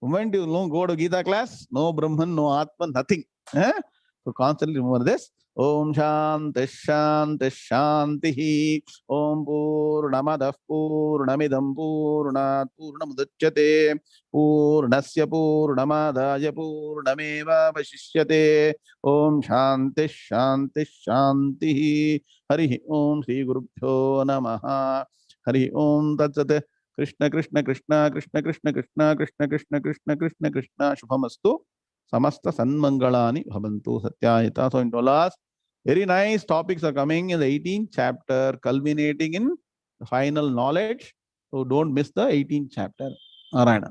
Moment you don't go to Gita class, no Brahman, no Atman, nothing. So constantly remember this. Om Shanti Shanti Shanti. Om Purnamadah Purnamidam Purnat Purnamudachyate Purnasya Purnamadaya Purnameva Vashishyate. Om Shanti Shanti Shanti. Hari Om Sri Gurubhyo Namaha. Hari Om Tatsate. Krishna Krishna Krishna Krishna Krishna Krishna Krishna Krishna Krishna Krishna Krishna Shubhamastu Samasta Sanmangalani Bhavantu Satyayata. So in last, very nice topics are coming in the 18th chapter, culminating in the final knowledge. So don't miss the 18th chapter. All right.